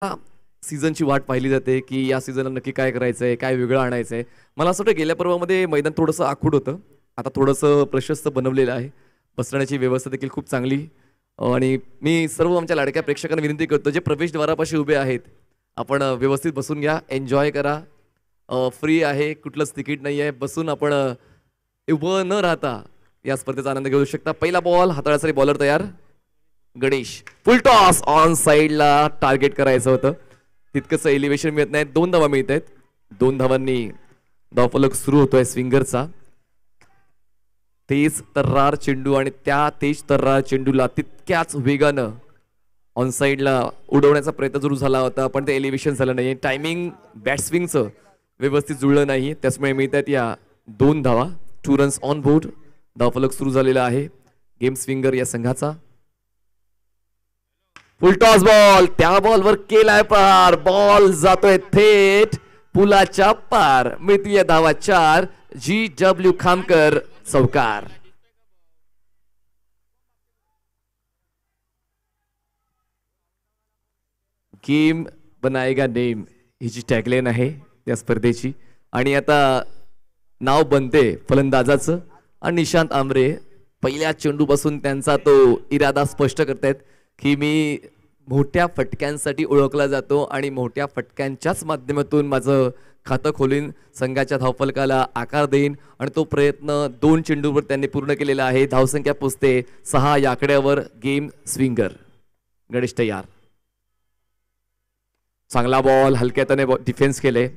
सीझनची वाट पाहिली जाते की या सीझनला नक्की काय करायचंय, काय वेगळं आणायचंय. मला असं वाटतं गेल्या पर्वामध्ये मैदान थोडंसं आखूड होतं. आता थोडंसं प्रशस्त बनवलेलं आहे. बसण्याची व्यवस्था देखील खूप चांगली आणि मी सर्व आमच्या लाडक्या प्रेक्षकांना विनंती करतो जे प्रवेशद्वारापाशी उभे आहेत, आपण व्यवस्थित बसून घ्या, एन्जॉय करा. फ्री आहे, कुठलंच तिकीट नाही आहे. बसून आपण उभं न राहता या स्पर्धेचा आनंद घेऊ शकता. पहिला बॉल हाताळण्यासाठी बॉलर तयार. गणेश फुल टॉस ऑन साईडला टार्गेट करायचं होतं. तितकंसं एलिव्हेशन मिळत नाही. 2 धावा मिळत आहेत. 2 धावांनी धावफलक सुरू होतोय स्विंगरचा. तेज तर्रार चेंडू आणि त्या तेज तर्रार चेंडूला तितक्याच वेगानं ऑन साईडला उडवण्याचा प्रयत्न सुरू झाला होता, पण ते एलिव्हेशन झालं नाही. टायमिंग बॅट स्विंगचं व्यवस्थित जुळलं नाही, त्याचमुळे मिळतात या 2 धावा. 2 रन्स ऑन बोर्ड. धावफलक सुरू झालेला आहे गेम स्विंगर या संघाचा. फुल टॉस बॉल, त्या बॉलवर केलाय पार. बॉल जातोय थेट पुलाच्या पार. मिळतीय धावा 4. GW खामकर चौकार. गेम बनाएगा नेम ही जी टॅगलाईन आहे त्या स्पर्धेची. आणि आता नाव बनते फलंदाजाचं. आणि निशांत आमरे पहिल्या चेंडूपासून त्यांचा तो इरादा स्पष्ट करतायत की मी मोठ्या फटक्यांसाठी ओळखला जातो आणि मोठ्या फटक्यांच्याच माध्यमातून माझं खातं खोलीन, संघाच्या धावफलकाला आकार देईन. आणि तो प्रयत्न 2 चेंडूवर त्यांनी पूर्ण केलेला आहे. धावसंख्या पोचते 6 या आकड्यावर. Game swinger. गणेश तयार. चांगला बॉल, हलक्याताने डिफेन्स केले.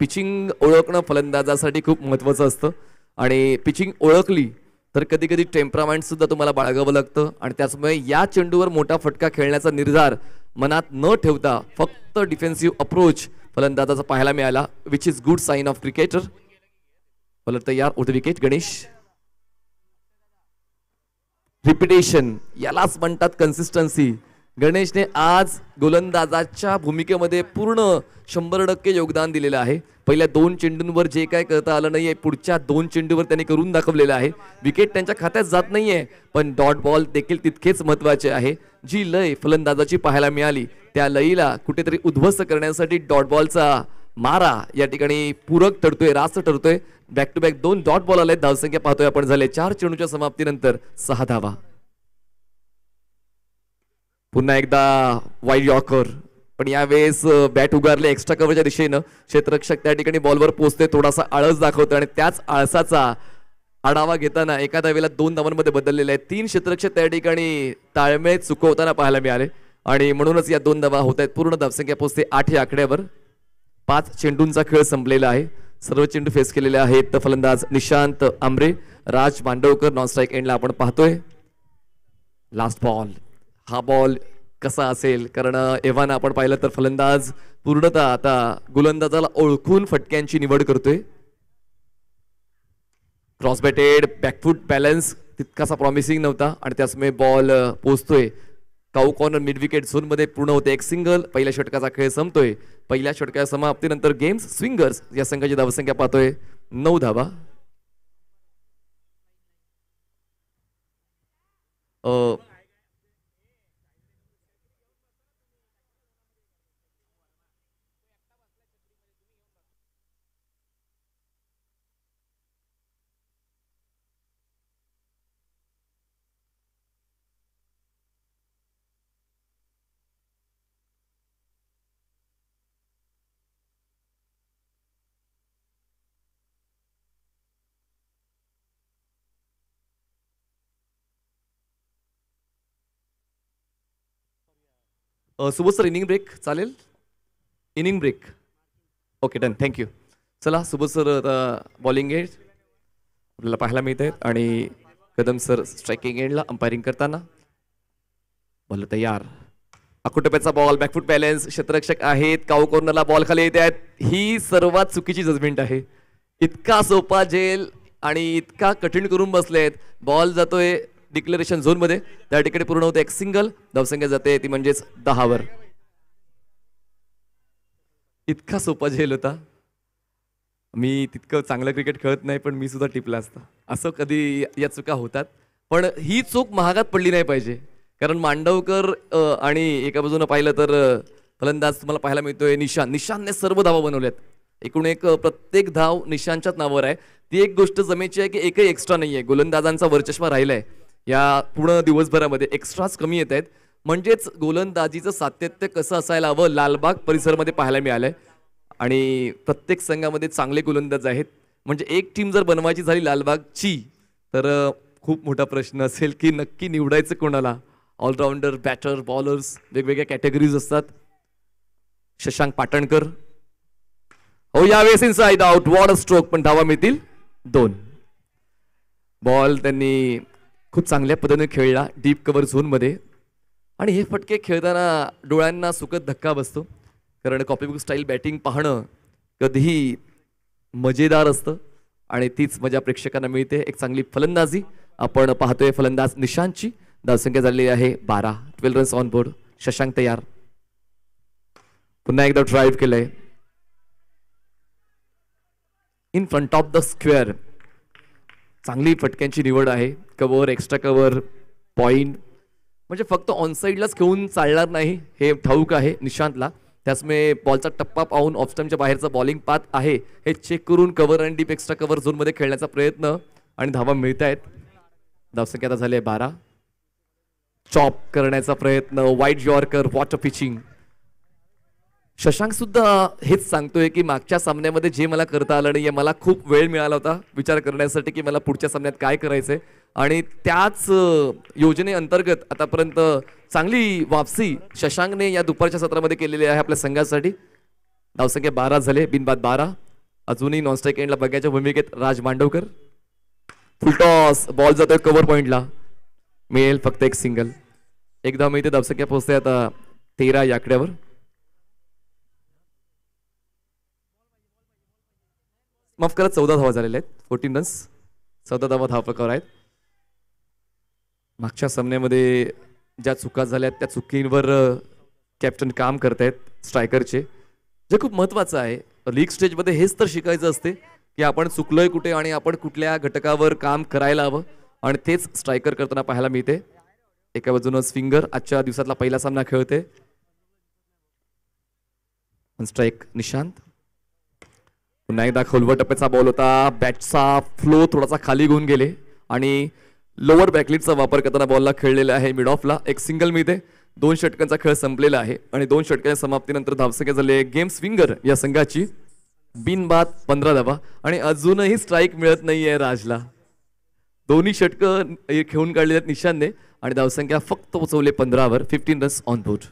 पिचिंग ओळखणं फलंदाजासाठी खूप महत्त्वाचं असतं आणि पिचिंग ओळखली तर कधी कधी टेम्परामेंट सुद्धा तुम्हाला बाळगावं लागतं. आणि त्याचमुळे या चेंडूवर मोठा फटका खेळण्याचा निर्धार मनात न ठेवता फक्त डिफेन्सिव्ह अप्रोच फलंदाजाचा पाहायला मिळाला, which is good sign of cricketer. Bowler तयार. उठ विकेट. गणेश. रिपिटेशन यालाच म्हणतात कन्सिस्टन्सी. गणेशने आज गोलंदाजाच्या भूमिकेमध्ये पूर्ण 100% योगदान दिलेलं आहे. पहिल्या 2 चेंडूंवर जे काय करता आलं नाहीये, पुढच्या 2 चेंडूवर त्यांनी करून दाखवलेलं आहे. विकेट त्यांच्या खात्यात जात नाहीये, पण डॉट बॉल देखील तितकेच महत्वाचे आहे. जी लय फलंदाजाची पाहायला मिळाली त्या लयीला कुठेतरी उद्ध्वस्त करण्यासाठी डॉट बॉलचा मारा या ठिकाणी पूरक ठरतोय, रास्त ठरतोय. Back to back 2 dot ball आले. धावसंख्या पाहतोय आपण झाले 4 चेंडूच्या समाप्तीनंतर 6 धावा. पुन्हा एकदा वाईड यॉर्कर, पण यावेळेस बॅट उगारले एक्स्ट्रा कव्हरच्या दिशेनं. क्षेत्ररक्षक त्या ठिकाणी बॉलवर पोहोचते, थोडासा आळस दाखवतो आणि त्याच आळसाचा आढावा घेताना एका धावेला 2 धावांमध्ये बदललेले आहेत. 3 क्षेत्ररक्षक त्या ठिकाणी ताळमेळ चुकवताना पाहायला मिळाले आणि म्हणूनच या 2 धावा होत आहेत. पूर्ण धावसंख्या पोहोचते 8 या आकड्यावर. 5 चेंडूंचा खेळ संपलेला आहे. सर्व चेंडू फेस केलेले आहेत. फलंदाज निशांत आमरे, राज मांडवकर नॉन स्ट्राईक एंडला आपण पाहतोय. Last ball. हा बॉल कसा असेल, कारण एव्हान आपण पाहिलं तर फलंदाज पूर्णतः आता गोलंदाजाला ओळखून फटक्यांची निवड करतोय. क्रॉस बॅटेड, बॅकफूट बॅलन्स तितकासा प्रॉमिसिंग नव्हता आणि त्याचमुळे बॉल पोहोचतोय काऊ कॉर्नर मिड विकेट झोन मध्ये. पूर्ण होते एक सिंगल. पहिल्या षटकाचा खेळ संपतोय. पहिल्या षटकाच्या समाप्तीनंतर गेम्स स्विंगर्स या संघाची धावसंख्या पाहतोय 9 धावा. सुबोध सर, इनिंग ब्रेक चालेल? Inning break. Okay, done. Thank you. चला सुबोध सर आता बॉलिंग एंड आपल्याला पाहायला मिळत आहेत आणि कदम सर स्ट्रायकिंग एंडला अंपायरिंग करताना. बॉल तयार. अकुटप्याचा बॉल, बॅकफूट बॅलन्स. क्षेत्ररक्षक आहेत, काऊ कॉर्नरला बॉल खाली येत आहेत. ही सर्वात चुकीची जजमेंट आहे. इतका सोपा झेल आणि इतका कठीण करून बसलेत. बॉल जातोय डिक्लेरेशन झोन मध्ये. त्या ठिकाणी पूर्ण होते एक सिंगल. धावसंख्या जाते ती म्हणजेच 10 वर. इतका सोपा झेल होता. मी तितकं चांगलं क्रिकेट खेळत नाही, पण मी सुद्धा टिपला असता. असं कधी या चुका होतात, पण ही चूक महागात पडली नाही पाहिजे. कारण मांडवकर आणि एका बाजूने पाहिलं तर फलंदाज तुम्हाला पाहायला मिळतोय निशानने सर्व धावा बनवल्यात. एकूण एक प्रत्येक धाव निशांच्याच नावावर आहे. ती एक गोष्ट जमेची आहे की एकही एक्स्ट्रा नाही आहे. गोलंदाजांचा वर्चस्व राहिलाय या पूर्ण दिवसभरामध्ये. एक्स्ट्राच कमी येत आहेत. म्हणजेच गोलंदाजीचं सातत्य कसं असायला हवं लालबाग परिसरामध्ये पाहायला मिळालंय. आणि प्रत्येक संघामध्ये चांगले गोलंदाज आहेत. म्हणजे एक टीम जर बनवायची झाली लालबागची तर खूप मोठा प्रश्न असेल की नक्की निवडायचं कोणाला. ऑलराऊंडर, बॅटर, बॉलर्स वेगवेगळ्या कॅटेगरीज असतात. शशांक पाटणकर हो यावेळेस inside out. What a stroke. पण धावा मिळतील 2. बॉल त्यांनी खूप चांगल्या पद्धतीने खेळला डीप कव्हर झोनमध्ये. आणि हे फटके खेळताना डोळ्यांना सुखद धक्का बसतो. कारण कॉपीबुक स्टाईल बॅटिंग पाहणं कधीही मजेदार असतं आणि तीच मजा प्रेक्षकांना मिळते. एक चांगली फलंदाजी आपण पाहतोय फलंदाज निशांतची. धावसंख्या झालेली आहे 12. 12 रन्स ऑन बोर्ड. शशांक तयार. पुन्हा एकदा ड्राईव्ह केलंय in front of the square. चांगली फटक्यांची निवड आहे. Cover, extra cover, point. म्हणजे फक्त ऑन साईडलाच खेळून चालणार नाही हे ठाऊक आहे निशांतला. त्याचमुळे बॉलचा टप्पा पाहून ऑफ स्टंपच्या बाहेरचा बॉलिंग पाथ आहे हे चेक करून कव्हर आणि डीप एक्स्ट्रा कव्हर झोनमध्ये खेळण्याचा प्रयत्न आणि धावा मिळत आहेत. धावसंख्या आता झाली आहे 12. चॉप करण्याचा प्रयत्न. Wide yorker. Water pitching. Shashank सुद्धा हेच सांगतोय की मागच्या सामन्यामध्ये जे मला करता आलं नाही मला खूप वेळ मिळाला होता विचार करण्यासाठी की मला पुढच्या सामन्यात काय करायचंय. आणि त्याच योजनेअंतर्गत आतापर्यंत चांगली वापसी शशांकने या दुपारच्या सत्रामध्ये केलेली आहे आपल्या संघासाठी. धावसंख्या 12 झाले. बिनबाद 12. अजूनही नॉनस्ट्राईक एंडला बघायच्या भूमिकेत राज मांडवकर. फुलटॉस. बॉल जातोय कव्हर पॉइंटला. मिळेल फक्त एक सिंगल. एकदा मिळते. धावसंख्या पोहोचते आता 13 या आकड्यावर. माफ करा 14 धावा झालेल्या आहेत. 14 रन्स. 14 धावा धावफलकावर आहेत. मागच्या सामन्यामध्ये ज्या चुका झाल्या त्या चुकींवर कॅप्टन काम करतायत स्ट्रायकरचे, जे खूप महत्त्वाचं आहे. लीग स्टेजमध्ये हेच तर शिकायचं असते की आपण चुकलोय कुठे आणि आपण कुठल्या घटकावर काम करायला हवं. आणि तेच स्ट्रायकर करताना पाहायला मिळते. एका बाजूनं स्विंगर आजच्या दिवसातला पहिला सामना खेळते. स्ट्राईक निशांत. पुन्हा एकदा खोलवर टप्प्याचा बॉल होता. बॅटचा फ्लो थोडासा खाली घेऊन गेले आणि लोअर बॅकलिटचा वापर करताना बॉलला खेळलेला आहे मिड ऑफला. एक सिंगल मिळते. 2 षटकांचा खेळ संपलेला आहे आणि 2 षटकांच्या समाप्तीनंतर धावसंख्या झाली गेम स्विंगर या संघाची बिनबाद 15 धावा. आणि अजूनही स्ट्राईक मिळत नाहीये राजला. दोन्ही षटकं खेळून काढले आहेत निशांतने आणि धावसंख्या फक्त पोहोचवले 15वर. 15 रन्स ऑन बोर्ड.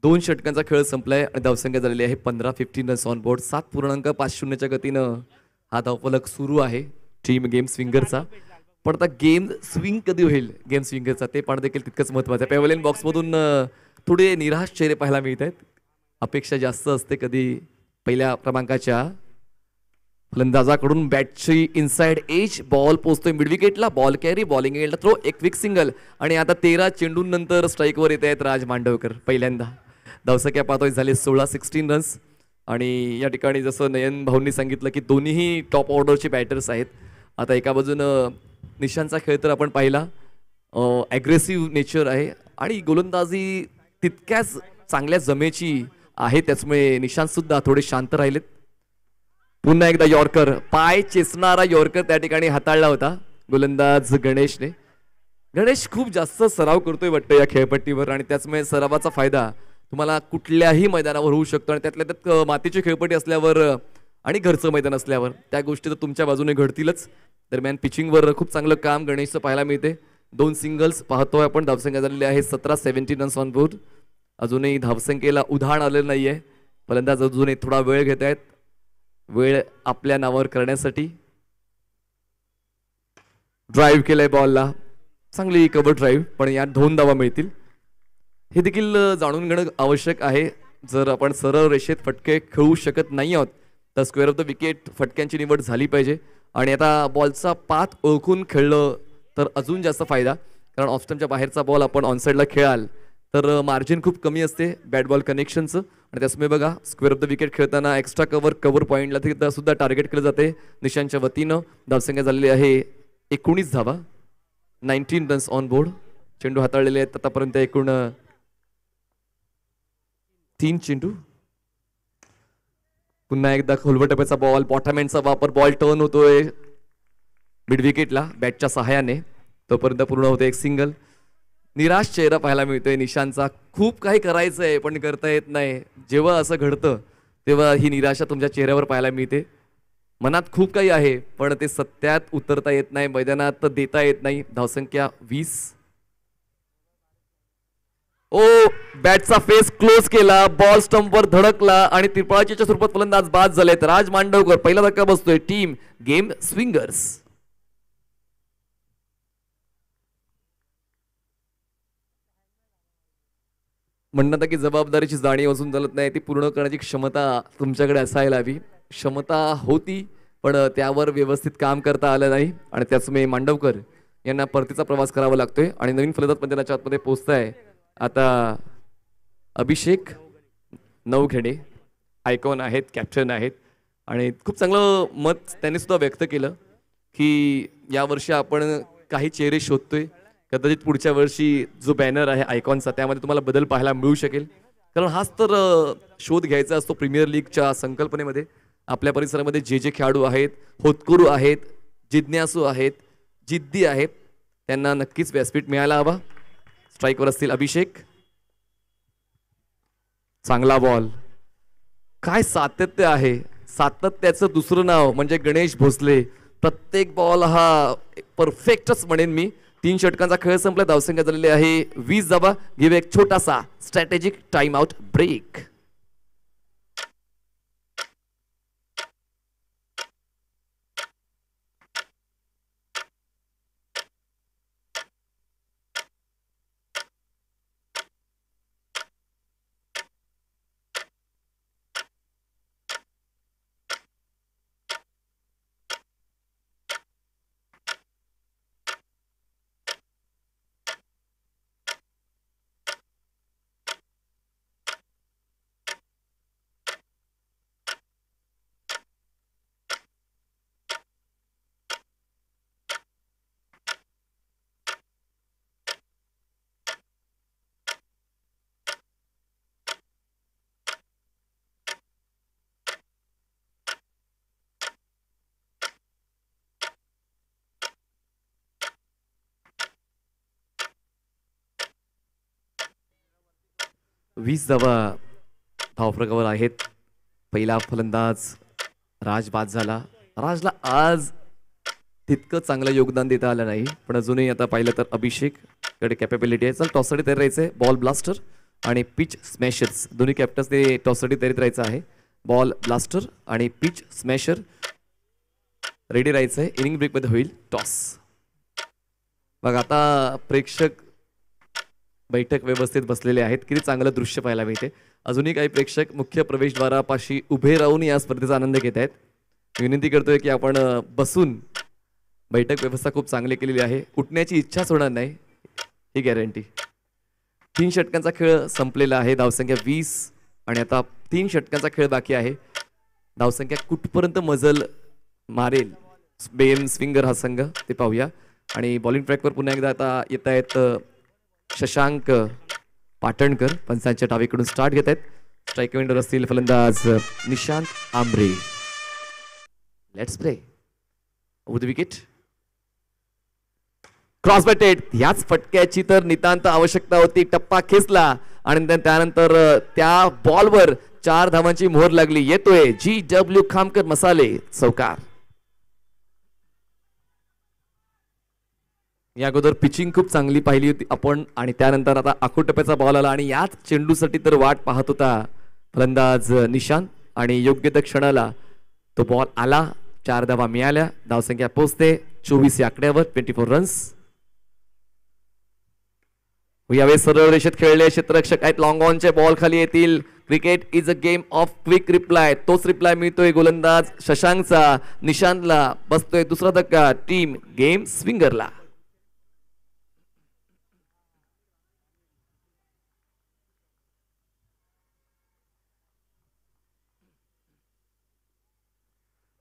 दोन षटकांचा खेळ संपलाय आणि धावसंख्या झालेली आहे 15. 15 रन्स ऑन बोर्ड. 7.50च्या गतीनं हा धावफलक सुरू आहे टीम गेम स्विंगरचा. पण आता गेम स्विंग कधी होईल गेम स्विंगरचा ते पण देखील तितकंच महत्त्वाचं आहे. पॅव्हलियन बॉक्समधून थोडे निराश चेहरे पाहायला मिळत आहेत. अपेक्षा जास्त असते कधी पहिल्या क्रमांकाच्या फलंदाजाकडून. बॅटची इनसाइड एज. बॉल पोहोचतोय मिड विकेटला. Ball carry. बॉलिंग एंडला थ्रो. एक क्विक सिंगल. आणि आता 13 चेंडूंनंतर स्ट्राईकवर येत आहेत राज मांडवकर पहिल्यांदा. धावसंख्या पाहतोय झाली 16. 16 रन्स. आणि या ठिकाणी जसं नयन भाऊंनी सांगितलं की दोन्हीही टॉप ऑर्डरचे बॅटर्स आहेत. आता एका बाजूनं निशांतचा खेळ तर आपण पाहिला ॲग्रेसिव्ह नेचर आहे आणि गोलंदाजी तितक्याच चांगल्या जमेची आहे. त्याचमुळे निशांत सुद्धा थोडे शांत राहिलेत. पुन्हा एकदा यॉर्कर. पाय चेसणारा यॉर्कर त्या ठिकाणी हाताळला होता गोलंदाज गणेशने. गणेश खूप जास्त सराव करतोय वाटतं या खेळपट्टीवर आणि त्याचमुळे सरावाचा फायदा तुम्हाला कुठल्याही मैदानावर होऊ शकतो. आणि त्यातल्या त्यात मातीची खेळपट्टी असल्यावर आणि घरचं मैदान असल्यावर त्या गोष्टी तर तुमच्या बाजूने घडतीलच. दरम्यान पिचिंगवर खूप चांगलं काम गणेशचं पाहायला मिळते. 2 सिंगल्स पाहतोय आपण. धावसंख्या झालेली आहे 17. 17 रन्स ऑन बोर्ड. अजूनही धावसंख्येला उधाण आलेलं नाहीये. फलंदाज अजूनही थोडा वेळ घेत आहेत वेळ आपल्या नावावर करण्यासाठी. ड्राईव्ह केलंय बॉलला, चांगली कव्हर ड्राईव्ह, पण यात 2 धावा मिळतील. हे देखील जाणून घेणं आवश्यक आहे. जर आपण सरळ रेषेत फटके खेळू शकत नाही आहोत तर स्क्वेअर ऑफ द विकेट फटक्यांची निवड झाली पाहिजे. आणि आता बॉलचा पाथ ओळखून खेळलं तर अजून जास्त फायदा, कारण ऑफस्टमच्या बाहेरचा बॉल आपण ऑनसाईडला खेळाल तर मार्जिन खूप कमी असते बॅट बॉल कनेक्शनचं. आणि त्यासमुळे बघा स्क्वेअर ऑफ द विकेट खेळताना एक्स्ट्रा कव्हर पॉईंटला तिथं सुद्धा टार्गेट केलं जाते निशांच्या वतीनं. धावसंख्या झालेली आहे 19 धावा, 19 रन्स ऑन बोर्ड. चेंडू हाताळलेले आहेत आतापर्यंत एकूण 3 चेंडू. पुन्हा एकदा खोलवर टप्प्याचा बॉल, बॉटमहँडचा वापर, बॉल टर्न होतोय मिड विकेटला बॅटच्या सहाय्याने. तोपर्यंत पूर्ण होते एक सिंगल. निराश चेहरा पाहायला मिळतोय निशांचा. खूप काही करायचं आहे पण करता येत नाही. जेव्हा असं घडतं तेव्हा ही निराशा तुमच्या चेहऱ्यावर पाहायला मिळते. मनात खूप काही आहे पण ते सत्यात उतरता येत नाही, मैदानात देता येत नाही. धावसंख्या 20. ओ, बॅटचा फेस क्लोज केला, बॉल स्टंपवर धडकला आणि त्रिफळाच्या स्वरूपात फलंदाज बाद झालेत. राज मांडवकर पहिला धक्का बसतोय. Team game Swingers. म्हणणं की जबाबदारीची जाणीव असून चालत नाही, ती पूर्ण करण्याची क्षमता तुमच्याकडे असायला हवी. क्षमता होती पण त्यावर व्यवस्थित काम करता आलं नाही आणि त्याचमुळे मांडवकर यांना परतीचा प्रवास करावा लागतोय. आणि नवीन फलंदाज मैदानाच्या आतमध्ये पोहोचताय आता अभिषेक नवघेडे. आयकॉन आहेत, कॅप्टन आहेत आणि खूप चांगलं मत त्यांनी सुद्धा व्यक्त केलं की यावर्षी आपण काही चेहरे शोधतोय. कदाचित पुढच्या वर्षी जो बॅनर आहे आयकॉनचा त्यामध्ये तुम्हाला बदल पाहायला मिळू शकेल, कारण हाच तर शोध घ्यायचा असतो प्रीमियर लीगच्या संकल्पनेमध्ये. आपल्या परिसरामध्ये जे खेळाडू आहेत, होतकरू आहेत, जिज्ञासू आहेत, जिद्दी आहेत, त्यांना नक्कीच व्यासपीठ मिळायला हवा. स्ट्राईकवर असतील अभिषेक. चांगला बॉल. काय सातत्य आहे, सातत्याचं दुसरं नाव म्हणजे गणेश भोसले. प्रत्येक बॉल हा परफेक्टच म्हणेन मी. 3 षटकांचा खेळ संपला. धावसंख्या झालेली आहे 20 धावा. गिव्ह एक छोटासा स्ट्रॅटेजिक टाइम आउट ब्रेक. वीस धावा धावफलकावर आहेत. पहिला फलंदाज राज बाद झाला. राजला आज तितकं चांगलं योगदान देता आलं नाही पण अजूनही आता पाहिलं तर अभिषेक कडे कॅपेबिलिटी आहे. चल टॉससाठी तयार राहायचं आहे. बॉल ब्लास्टर आणि पिच स्मॅशर्स दोन्ही कॅप्टन्सने टॉससाठी तयारीत राहायचं आहे. बॉल ब्लास्टर आणि पिच स्मॅशर रेडी राहायचं आहे. इनिंग ब्रेकमध्ये होईल टॉस. बघा आता प्रेक्षक बैठक व्यवस्थित बसलेले आहेत. किती चांगलं दृश्य पाहायला मिळते. अजूनही काही प्रेक्षक मुख्य प्रवेशद्वारापाशी उभे राहून या स्पर्धेचा आनंद घेत आहेत. विनंती करतोय की आपण बसून. बैठक व्यवस्था खूप चांगली केलेली आहे. उठण्याची इच्छाच होणार नाही ही गॅरंटी. 3 षटकांचा खेळ संपलेला आहे. धावसंख्या 20 आणि आता 3 षटकांचा खेळ बाकी आहे. धावसंख्या कुठपर्यंत मजल मारेल बेन स्विंगर हा संघ ते पाहूया. आणि बॉलिंग ट्रॅकवर पुन्हा एकदा आता येत आहेत शशांक पाटणकर. पंचांच्या डावीकडून स्टार्ट घेत आहेत. स्ट्राईक विंडर असतील फलंदाज Nishant Ambre. Let's play with wicket. Cross batted. याच फटक्याची तर नितांत आवश्यकता होती. टप्पा खेचला आणि त्यानंतर त्या बॉलवर 4 धावांची मोहर लागली. येतोय GW खामकर मसाले चौकार. या अगोदर पिचिंग खूप चांगली पाहिली होती आपण आणि त्यानंतर आता आखूड टप्प्याचा बॉल आला आणि याच चेंडूसाठी तर वाट पाहत होता फलंदाज निशांत आणि योग्य त्या क्षणाला तो बॉल आला. 4 धावा मिळाल्या. धावसंख्या पोहोचते 24 या आकड्यावर 24 रन्स. यावेळेस सरळ रेषेत खेळले क्षेत्ररक्षक आहेत. लॉंग ऑनचे बॉल खाली येतील. Cricket is a game of quick reply. तोच रिप्लाय मिळतोय गोलंदाज शशांकचा. निशांतला बसतोय दुसरा धक्का टीम गेम स्विंगरला.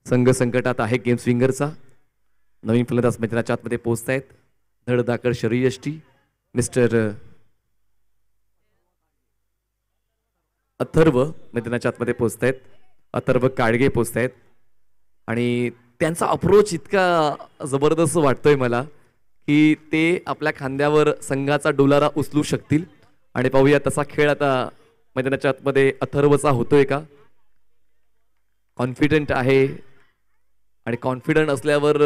संघ संकटात आहे गेम स्विंगरचा. नवीन फलंदाज मैदानाच्या आतमध्ये पोहोचतायत. धडधाकड शरीरयष्टी मिस्टर अथर्व मैदानाच्या आतमध्ये पोहोचतायत. अथर्व काळगे पोहोचतायत आणि त्यांचा अप्रोच इतका जबरदस्त वाटतोय मला की ते आपल्या खांद्यावर संघाचा डोलारा उचलू शकतील. आणि पाहूया तसा खेळ आता मैदानाच्या आतमध्ये अथर्वचा होतोय का. कॉन्फिडंट आहे आणि कॉन्फिडंट असल्यावर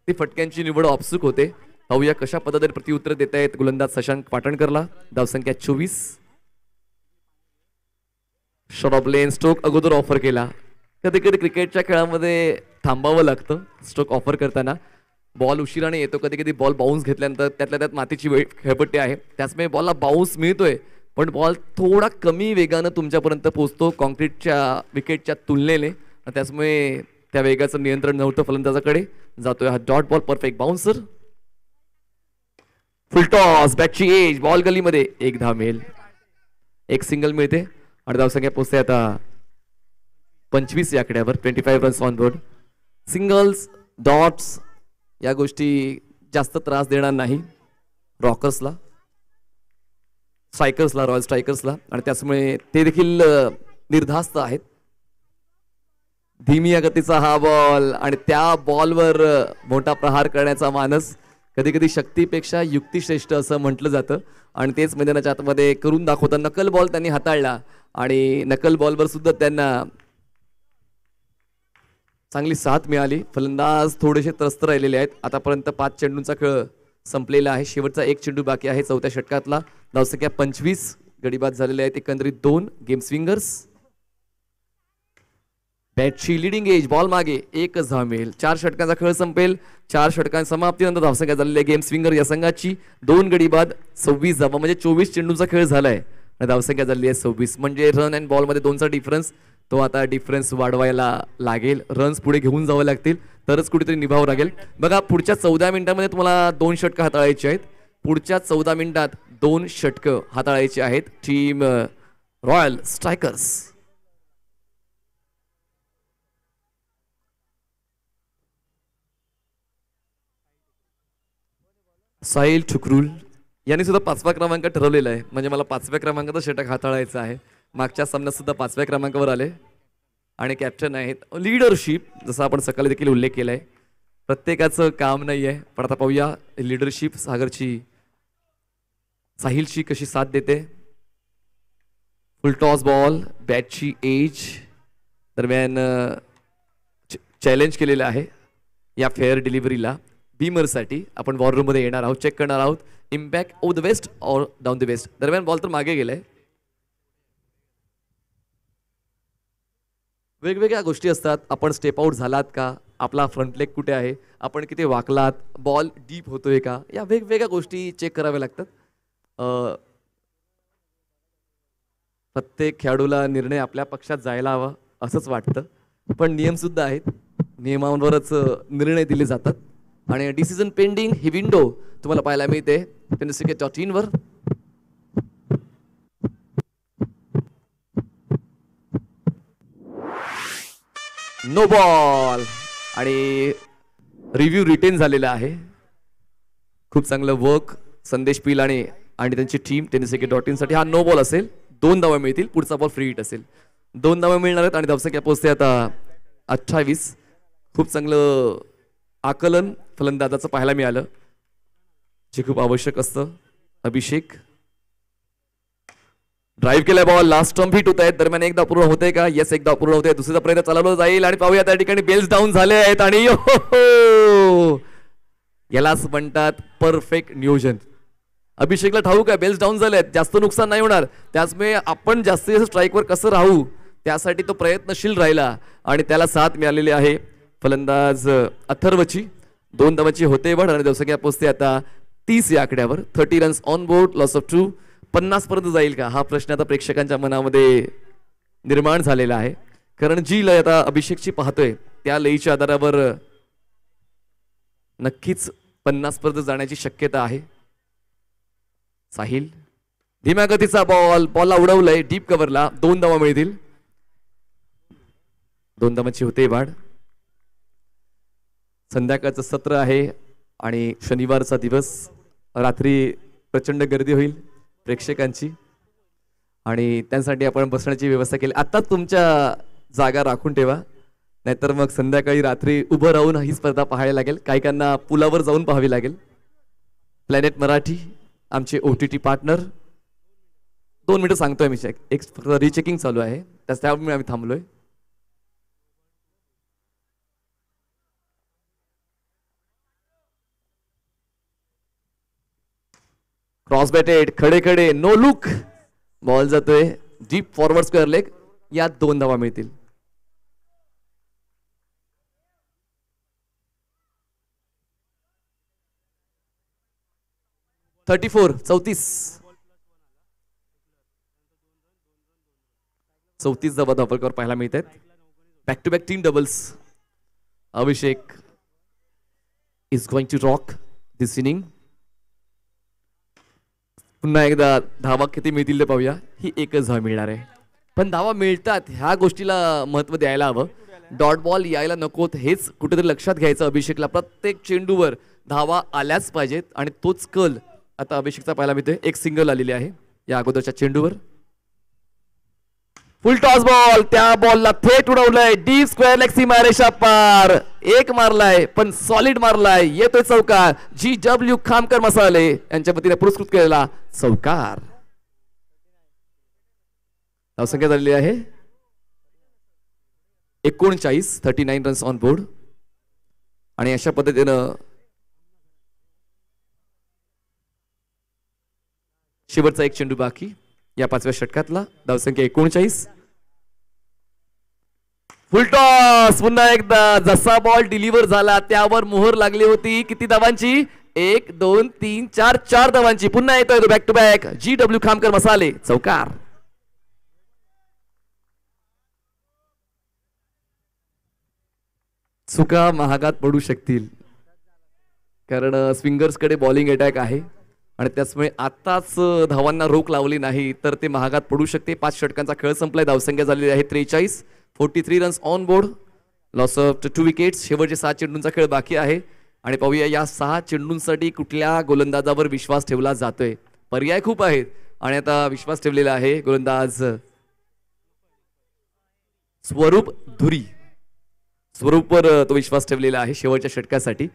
ती फटक्यांची निवड ऑप्सुक होते. पाहूया कशा पद्धतीने प्रत्युत्तर देत आहेत गोलंदाज शशांक पाटणकरला. धावसंख्या 24. शॉट ऑफ लेन स्ट्रोक अगोदर ऑफर केला. कधी कधी क्रिकेटच्या खेळामध्ये थांबावं लागतं स्ट्रोक ऑफर करताना. बॉल उशिराने येतो. कधी कधी बॉल बाउन्स घेतल्यानंतर त्यातल्या त्यात मातीची खेळपट्टी आहे त्याचमुळे बॉलला बाउन्स मिळतोय पण बॉल थोडा कमी वेगानं तुमच्यापर्यंत पोहोचतो कॉन्क्रीटच्या विकेटच्या तुलनेने. त्याचमुळे त्या वेगाचं नियंत्रण नव्हतं फलंदाजाकडे. जातोय हा dot ball. Perfect bouncer. Full toss बॅटची एज बॉल गलीमध्ये. एक धाव मिळेल. एक सिंगल मिळते आणि धावसंख्या पोहोचते आता 25 या आकड्यावर. 25 runs on board. Singles dots या गोष्टी जास्त त्रास देणार नाही रॉकर्सला स्ट्रायकर्सला रॉयल स्ट्रायकर्सला आणि त्याचमुळे ते देखील निर्धास्त आहेत. धीमी गतीचा हा बॉल आणि त्या बॉलवर मोठा प्रहार करण्याचा मानस. कधी कधी शक्तीपेक्षा युक्ती श्रेष्ठ असं म्हटलं जातं आणि तेच मैदानाच्या आतमध्ये करून दाखवता. नकल बॉल त्यांनी हाताळला आणि नकल बॉलवर सुद्धा त्यांना चांगली साथ मिळाली. फलंदाज थोडेसे त्रस्त राहिलेले आहेत. आतापर्यंत 5 चेंडूंचा खेळ संपलेला आहे. शेवटचा एक चेंडू बाकी आहे चौथ्या षटकातला. धावसंख्या 25. गडीबाद झालेले आहेत एकंदरीत 2 गेम स्विंगर्स. बॅटची लिडिंग एज बॉल मागे. एकच धाव मिळेल. 4 षटकांचा खेळ संपेल. 4 षटकांच्या समाप्तीनंतर धावसंख्या झालेली आहे गेम स्विंगर या संघाची 2 गडीबाद 26 धावा म्हणजे 24 चेंडूंचा खेळ झालाय आणि धावसंख्या झालेली आहे 26. म्हणजे रन अँड बॉल मध्ये 2चा डिफरन्स तो आता डिफरन्स वाढवायला लागेल. रन्स पुढे घेऊन जावं लागतील तरच कुठेतरी निभाव लागेल. बघा पुढच्या 14 मिनिटांमध्ये तुम्हाला 2 षटकं हाताळायची आहेत. पुढच्या 14 मिनिटात 2 षटकं हाताळायची आहेत टीम रॉयल स्ट्रायकर्स. साहिल ठुकरूल यांनी सुद्धा 5वा क्रमांक ठरवलेला आहे. म्हणजे मला 5व्या क्रमांकाचं षटक हाताळायचं आहे. मागच्या सामन्यात सुद्धा 5व्या क्रमांकावर आले आणि कॅप्टन आहेत. लीडरशिप जसं आपण सकाळी देखील उल्लेख केलाय प्रत्येकाचं काम नाही आहे पण आता पाहूया लीडरशिप साहिलची कशी साथ देते. फुल टॉस बॉल बॅटची एज दरम्यान चॅलेंज केलेलं आहे या फेअर डिलिव्हरीला. बीमरसाठी आपण वॉर रूम मध्ये येणार आहोत. चेक करणार आहोत इम्पॅक्ट ऑफ द वेस्ट और डाऊन द वेस्ट. दरम्यान बॉल तर मागे गेलाय. वेगवेगळ्या गोष्टी असतात. आपण स्टेप आउट झालात का. आपला फ्रंट लेग कुठे आहे. आपण किती वाकलात. बॉल डीप होतोय का. या वेगवेगळ्या गोष्टी चेक कराव्या लागतात. प्रत्येक खेळाडूला निर्णय आपल्या पक्षात जायला हवा असंच वाटतं पण नियम सुद्धा आहेत. नियमांवरच निर्णय दिले जातात आणि डिसिजन पेंडिंग ही विंडो तुम्हाला पाहायला मिळते tenniscricket.in वर. नो बॉल आणि रिव्ह्यू रिटेन झालेला आहे. खूप चांगलं वर्क संदेश पिलाणे आणि त्यांची टीम. tenniscricket.in साठी हा नो बॉल असेल. 2 धावा मिळतील. पुढचा बॉल फ्री हिट असेल. 2 धावा मिळणार आहेत आणि धावसंख्या पोहोचते आता 28. खूप चांगलं आकलन फलंदाजाचं पाहायला मिळालं जे खूप आवश्यक असतं. अभिषेक ड्राईव्ह केलाय बॉल. लास्ट स्टंप हिट होत आहेत. दरम्यान एकदा पूर्ण होते का. येस एकदा पूर्ण होते. दुसरीचा प्रयत्न चालवला जाईल आणि पाहूया त्या ठिकाणी बेल्स डाऊन झाले आहेत आणि यालाच म्हणतात परफेक्ट नियोजन. अभिषेकला ठाऊक आहे बेल्स डाऊन झाले आहेत. जास्त नुकसान नाही होणार त्याचमुळे आपण जास्तीत जास्त स्ट्राईकवर कसं राहू त्यासाठी तो प्रयत्नशील राहिला आणि त्याला साथ मिळालेली आहे फलंदाज अथर्वची. 2 धावांची होते वाढ आणि धावसंख्या पोहोचते आता 30 या आकड्यावर. 30 runs on board, loss of 2. 50 पर्यंत जाईल का हा प्रश्न आता प्रेक्षकांच्या मनामध्ये निर्माण झालेला आहे. कारण जी लय आता अभिषेकची पाहतोय त्या लयीच्या आधारावर नक्कीच 50 पर्यंत जाण्याची शक्यता आहे. साहिल धीम्या गतीचा बॉलला उडवलंय डीप कव्हरला. 2 धावा मिळतील. 2 धावांची होते वाढ. संध्याकाळचं सत्र आहे आणि शनिवारचा दिवस. रात्री प्रचंड गर्दी होईल प्रेक्षकांची आणि त्यासाठी आपण बसण्याची व्यवस्था केली. आता तुमच्या जागा राखून ठेवा, नाहीतर मग संध्याकाळी रात्री उभं राहून ही स्पर्धा पाहायला लागेल. काहीकांना पुलावर जाऊन पाहावी लागेल. प्लॅनेट मराठी आमचे OTT पार्टनर. 2 मिनिटं सांगतोय मी. एक रिचेकिंग चालू आहे त्यामुळे आम्ही थांबलोय. क्रॉस बॅटेड खडे खडे नो लुक. बॉल जातोय डीप फॉरवर्ड स्क्वेअर लेग. यात 2 धावा मिळतील. 34 धावा धावफलकावर पाहायला मिळत आहेत. Back to back 3 doubles. Abhishek is going to rock this inning. पुन्हा एकदा धावा किती मिळतील ते पाहूया. ही एकच धावा मिळणार आहे, पण धावा मिळतात ह्या गोष्टीला महत्त्व द्यायला हवं. डॉट बॉल यायला नकोत हेच कुठेतरी लक्षात घ्यायचं अभिषेकला. प्रत्येक चेंडूवर धावा आल्याच पाहिजेत आणि तोच कल आता अभिषेकचा पाहायला मिळतोय. एक सिंगल आलेली आहे या अगोदरच्या चेंडूवर. फुल टॉस बॉल, त्या बॉलला थेट उडवलंय डीप स्क्वेअर लेग सीमारेषा पार. एक मारलाय पण सॉलिड मारलाय. येतोय चौकार. GW खामकर मसाले यांच्या वतीने पुरस्कृत केलेला चौकार. धावसंख्या झालेली आहे 39 रन्स ऑन बोर्ड. आणि अशा पद्धतीनं शेवटचा एक चेंडू बाकी या 5व्या षटकातला. धावसंख्या 39. फुल टॉस. पुन्हा एकदा जसा बॉल डिलिव्हर झाला त्यावर मोहर लागली होती. किती धावांची? 1 2 3 4 4 धावांची. पुन्हा येतोय तो back to back. GW Khamkar Masale चौकार. चुका महागात पडू शकतील कारण स्विंगर्स कडे बॉलिंग अटॅक आहे आणि त्याचमुळे आताच धावांना रोख लावली नाही तर ते महागात पडू शकते. 5 षटकांचा खेळ संपलाय. धावसंख्या झालेली आहे 43. 43 runs on board, loss of 2 wickets. शेवटचे 6 चेंडूंचा खेळ बाकी आहे आणि पाहूया या 6 चेंडूंसाठी कुठल्या गोलंदाजावर विश्वास ठेवला जातोय. पर्याय खूप आहेत आणि आता विश्वास ठेवलेला आहे गोलंदाज स्वरूप धुरी. स्वरूपवर तो विश्वास ठेवलेला आहे शेवटच्या षटकासाठी.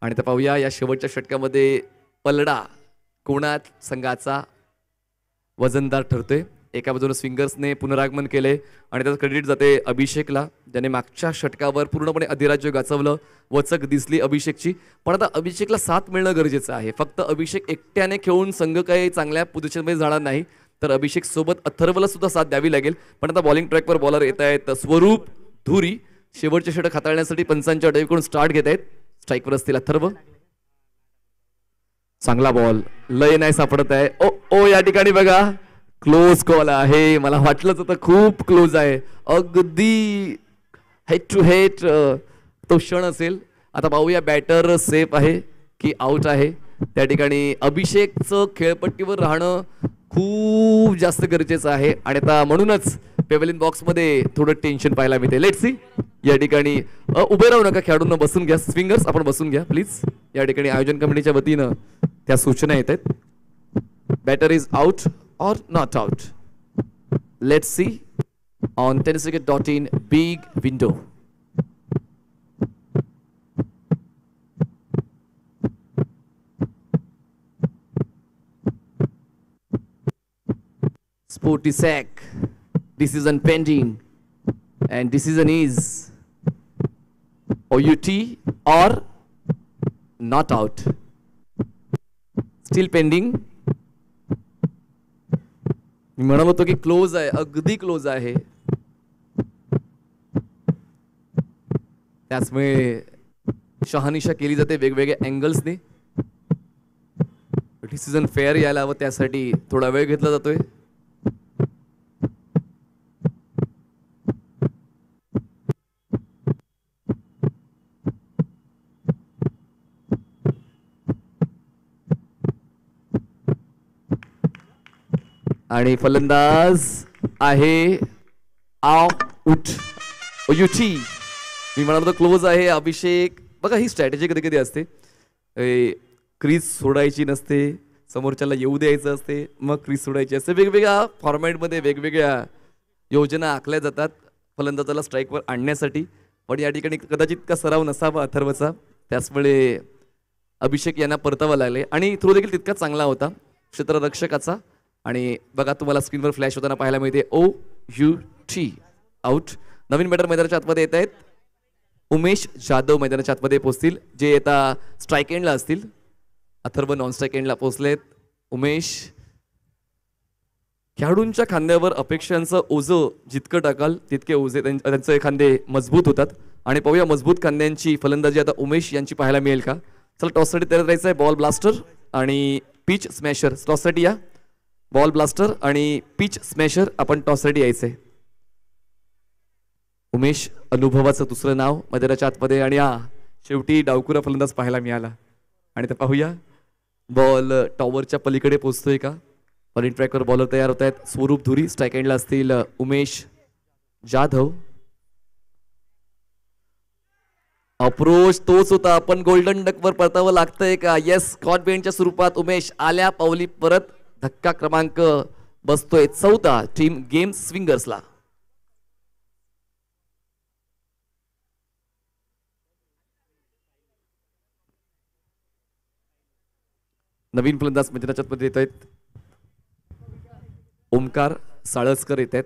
आणि आता पाहूया या शेवटच्या षटकामध्ये पलडा कोणात संघाचा वजनदार ठरतोय. एका बाजूने स्विंगर्सने पुनरागमन केले आणि त्याचं क्रेडिट जाते अभिषेकला, ज्याने मागच्या षटकावर पूर्णपणे अधिराज्य गाजवलं. वचक दिसली अभिषेकची, पण आता अभिषेकला साथ मिळणं गरजेचं आहे. फक्त अभिषेक एकट्याने खेळून संघ काही चांगल्या पोझिशनमध्ये जाणार नाही, तर अभिषेक सोबत अथर्वला सुद्धा साथ द्यावी लागेल. पण आता बॉलिंग ट्रॅकवर बॉलर येत आहेत स्वरूप धुरी. शेवटचे षटक हाताळण्यासाठी पंचांच्या अटकेकडून स्टार्ट घेत आहेत. स्ट्राईकवर असतील अथर्व. चांगला बॉल, लय नाही सापडत आहे. ओ ओ या ठिकाणी बघा क्लोज कॉल आहे. मला वाटलंच होतं खूप क्लोज आहे. अगदी हेड टू हेड तो क्षण असेल. आता पाहूया बॅटर सेफ आहे की आउट आहे. त्या ठिकाणी अभिषेकचं खेळपट्टीवर राहणं खूप जास्त गरजेचं आहे आणि आता म्हणूनच पेव्हलियन बॉक्स मध्ये थोडं टेन्शन पाहायला मिळते. Let's see. या ठिकाणी उभे राहू नका, खेळाडूंना बसून घ्या. स्विंगर्स आपण बसून घ्या प्लीज. या ठिकाणी आयोजन कमिटीच्या वतीनं त्या सूचना येत आहेत. Batter is out or not out. Let's see on tenniscricket.in big window. Sporty sack. Decision pending, and decision is OUT or not out. Still pending. मी म्हणत होतो की क्लोज आहे, अगदी क्लोज आहे. त्याचमुळे शहानिशा केली जाते वेगवेगळ्या अँगल्सने. डिसिजन फेअर यायला हवं त्यासाठी थोडा वेळ घेतला जातोय. आणि फलंदाज आहे आउट. युची मी म्हणालो क्लोज आहे. अभिषेक बघा ही स्ट्रॅटेजी कधी कधी असते. क्रीज सोडायची नसते, समोरच्याला येऊ द्यायचं असते, मग क्रीज सोडायची असते. वेगवेगळ्या फॉर्मॅटमध्ये वेगवेगळ्या योजना आखल्या जातात फलंदाजाला स्ट्राईकवर आणण्यासाठी. पण या ठिकाणी कदाचित का सराव नसावा अथर्वचा, त्याचमुळे अभिषेक यांना परतावं लागले. आणि थ्रो देखील तितका चांगला होता क्षेत्ररक्षकाचा. आणि बघा तुम्हाला स्क्रीनवर फ्लॅश होताना पाहायला मिळते OUT आउट. नवीन बॅटर मैदानाच्या आतमध्ये येत आहेत. उमेश जाधव मैदानाच्या आतमध्ये पोहोचतील, जे आता स्ट्राईक एंडला असतील. अथर्व नॉन स्ट्राईक एंडला पोहोचलेत. उमेश खेळाडूंच्या खांद्यावर अपेक्षांचं ओझं जितकं टाकाल तितके ओझे त्यांचे खांदे मजबूत होतात. आणि पाहूया मजबूत खांद्यांची फलंदाजी आता उमेश यांची पाहायला मिळेल का. चला टॉससाठी तयार राहायचं आहे. बॉल ब्लास्टर आणि पिच स्मॅशर टॉससाठी या. बॉल ब्लास्टर आणि पिच स्मॅशर आपण टॉससाठी यायचंय. उमेश अनुभवाचं दुसरं नाव मैदानाच्या आतमध्ये. आणि शेवटी डावकुरा फलंदाज पाहायला मिळाला. आणि ते पाहूया बॉल टॉवरच्या पलीकडे पोहोचतोय का. बॉलिंग ट्रॅकवर बॉलर तयार होत आहेत. स्वरूप धुरी स्ट्राईक एंडला असतील. उमेश जाधव. अप्रोच तोच होता, पण गोल्डन डकवर परतावं लागतंय का. येस, स्कॉट बेंडच्या स्वरूपात उमेश आल्या पावली परत. धक्का क्रमांक बसतोय 14 टीम गेम स्विंगर्सला. नवीन फलंदाज मैदानाच्या मध्ये येत आहेत. ओमकार साळसकर येत आहेत.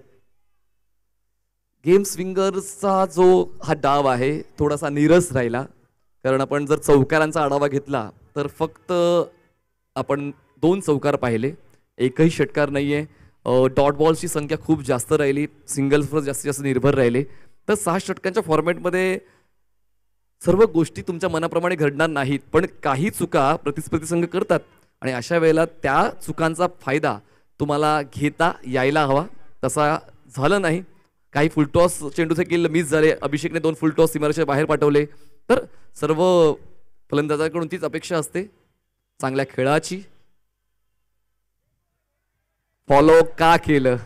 गेम स्विंगर्सचा जो हा डाव आहे थोडासा नीरस राहिला, कारण आपण जर चौकारांचा आढावा घेतला तर फक्त आपण 2 चौकार पाहिले, एकही षटकार नाहीये. डॉट बॉल्सची संख्या खूप जास्त राहिली, सिंगल्सवर जास्तीत जास्त निर्भर राहिले. तर 6 षटकांच्या फॉर्मॅटमध्ये सर्व गोष्टी तुमच्या मनाप्रमाणे घडणार नाहीत, पण काही चुका प्रतिस्पर्धी संघ करतात आणि अशा वेळेला त्या चुकांचा फायदा तुम्हाला घेता यायला हवा. तसा झालं नाही. काही फुलटॉस चेंडूचे किल मिस झाले. अभिषेकने 2 फुलटॉस सीमारेषेच्या बाहेर पाठवले. तर सर्व फलंदाजाकडून तीच अपेक्षा असते चांगल्या खेळाची. फॉलो का केलं.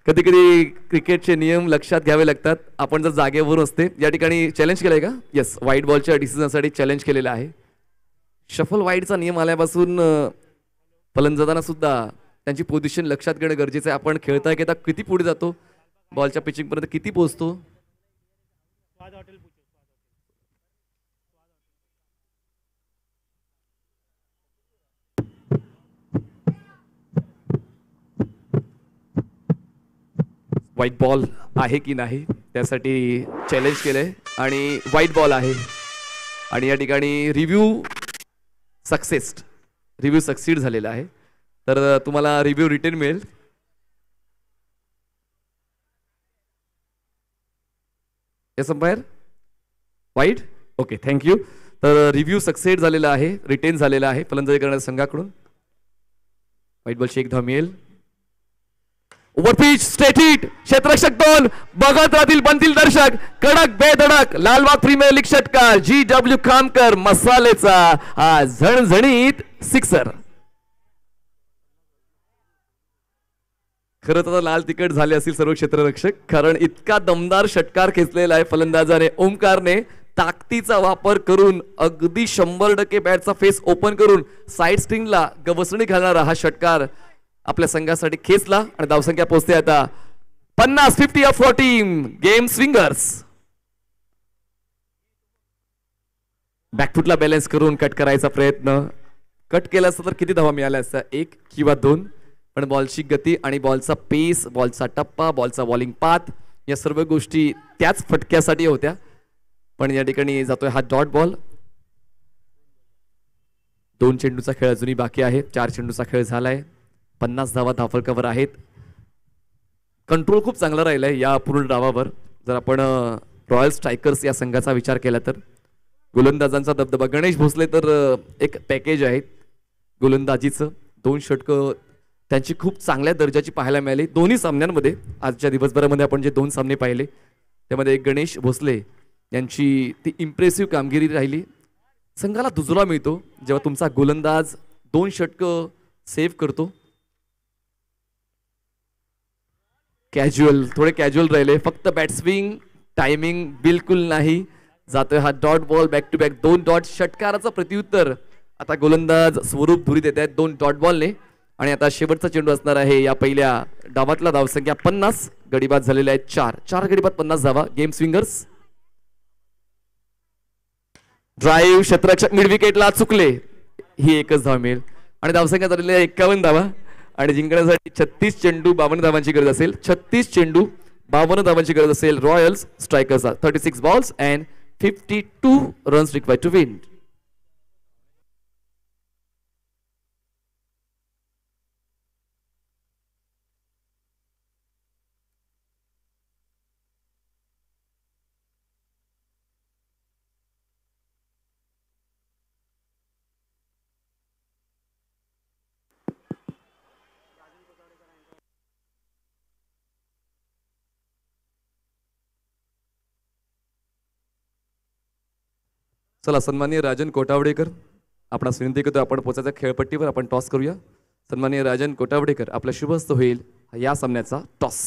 कधी कधी क्रिकेटचे नियम लक्षात घ्यावे लागतात. आपण जर जागेवरून असते. या ठिकाणी चॅलेंज केलंय का. येस, व्हाईट बॉलच्या डिसिजनसाठी चॅलेंज केलेलं आहे. शफल वाईडचा नियम आल्यापासून फलंदाजांना सुद्धा त्यांची पोझिशन लक्षात घेणं गरजेचं आहे. आपण खेळता खेळता किती पुढे जातो, बॉलच्या पिचिंग पर्यंत किती पोहोचतो. व्हाईट बॉल आहे की नाही त्यासाठी चॅलेंज केलंय आणि व्हाईट बॉल आहे. आणि या ठिकाणी रिव्ह्यू सक्सीड झालेला आहे. तर तुम्हाला रिव्ह्यू रिटर्न मिळेल. येस अंपायर, वाईट, ओके, थँक्यू. तर रिव्ह्यू सक्सेड झालेला आहे, रिटेन झालेला आहे फलंदाजी करणाऱ्या संघाकडून. व्हाईट बॉलची 1 धाव मिळेल. Over pitch straight hit. क्षेत्ररक्षक 2 बघत राहतील बनतील दर्शक. कडक बेधडक लालबाग प्रीमियर लीग षटकार. GW खामकर मसालेचा हा झणझणीत सिक्सर. खरं तर लाल तिकट झाले असतील सर्व क्षेत्ररक्षक, कारण इतका दमदार षटकार खेचलेला आहे फलंदाजाने. ओमकारने ताकदीचा वापर करून अगदी 100% बॅटचा फेस ओपन करून साईड स्ट्रिंगला गवसणी घालणारा हा षटकार आपल्या संघासाठी खेचला. आणि धावसंख्या पोहोचते आता 50 फॉर टीम गेम स्विंगर्स. बॅकफुटला बॅलन्स करून कट करायचा प्रयत्न. कट केला असता तर किती धावा मिळाल्या असत्या, 1 किंवा 2. पण बॉलची गती आणि बॉलचा पेस, बॉलचा टप्पा, बॉलचा बॉलिंग पाथ या सर्व गोष्टी त्याच फटक्यासाठी होत्या. पण या ठिकाणी जातोय हा डॉट बॉल. 2 चेंडूचा खेळ अजूनही बाकी आहे. 4 चेंडूचा खेळ झालाय. 50 धावा धावफलकावर आहेत. कंट्रोल खूप चांगला राहिलाय या पूर्ण डावावर. जर आपण रॉयल स्ट्रायकर्स या संघाचा विचार केला तर गोलंदाजांचा दबदबा गणेश भोसले तर एक पॅकेज आहे गोलंदाजीचं. 2 षटकं त्यांची खूप चांगल्या दर्जाची पाहायला मिळाली दोन्ही सामन्यांमध्ये. आजच्या दिवसभरामध्ये आपण जे 2 सामने पाहिले त्यामध्ये गणेश भोसले यांची ती इम्प्रेसिव्ह कामगिरी राहिली. संघाला दुजोरा मिळतो जेव्हा तुमचा गोलंदाज 2 षटकं सेव्ह करतो. कॅज्युअल थोडे कॅज्युअल राहिले फक्त बॅट्सविंग टायमिंग बिलकुल नाही. जातोय हा dot ball back to back 2 dot. षटकाराचं प्रत्युत्तर आता गोलंदाज स्वरूप धुरी देत आहेत 2 डॉट बॉलने. आणि आता शेवटचा चेंडू असणार आहे या पहिल्या डावातला धावसंख्या 50. गडीबाद झालेल्या आहेत 4 गडीबाद 50 धावा. गेम स्विंगर्स ड्राईव्ह क्षेत्ररक्षक मिड विकेटला चुकले ही एकच धाव मिळेल आणि धावसंख्या झालेली आहे 51 धावा. आणि जिंकण्यासाठी 36 चेंडू 52 धावांची गरज असेल. 36 चेंडू 52 धावांची गरज असेल Royals Strikers. 36 balls and 52 runs required to win. चला सन्माननीय राजन कोटावडेकर आपणास विनंती करतो आपण पोचायचा खेळपट्टीवर आपण टॉस करूया. सन्माननीय राजन कोटावडेकर आपला शुभ हस्त होईल या सामन्याचा टॉस.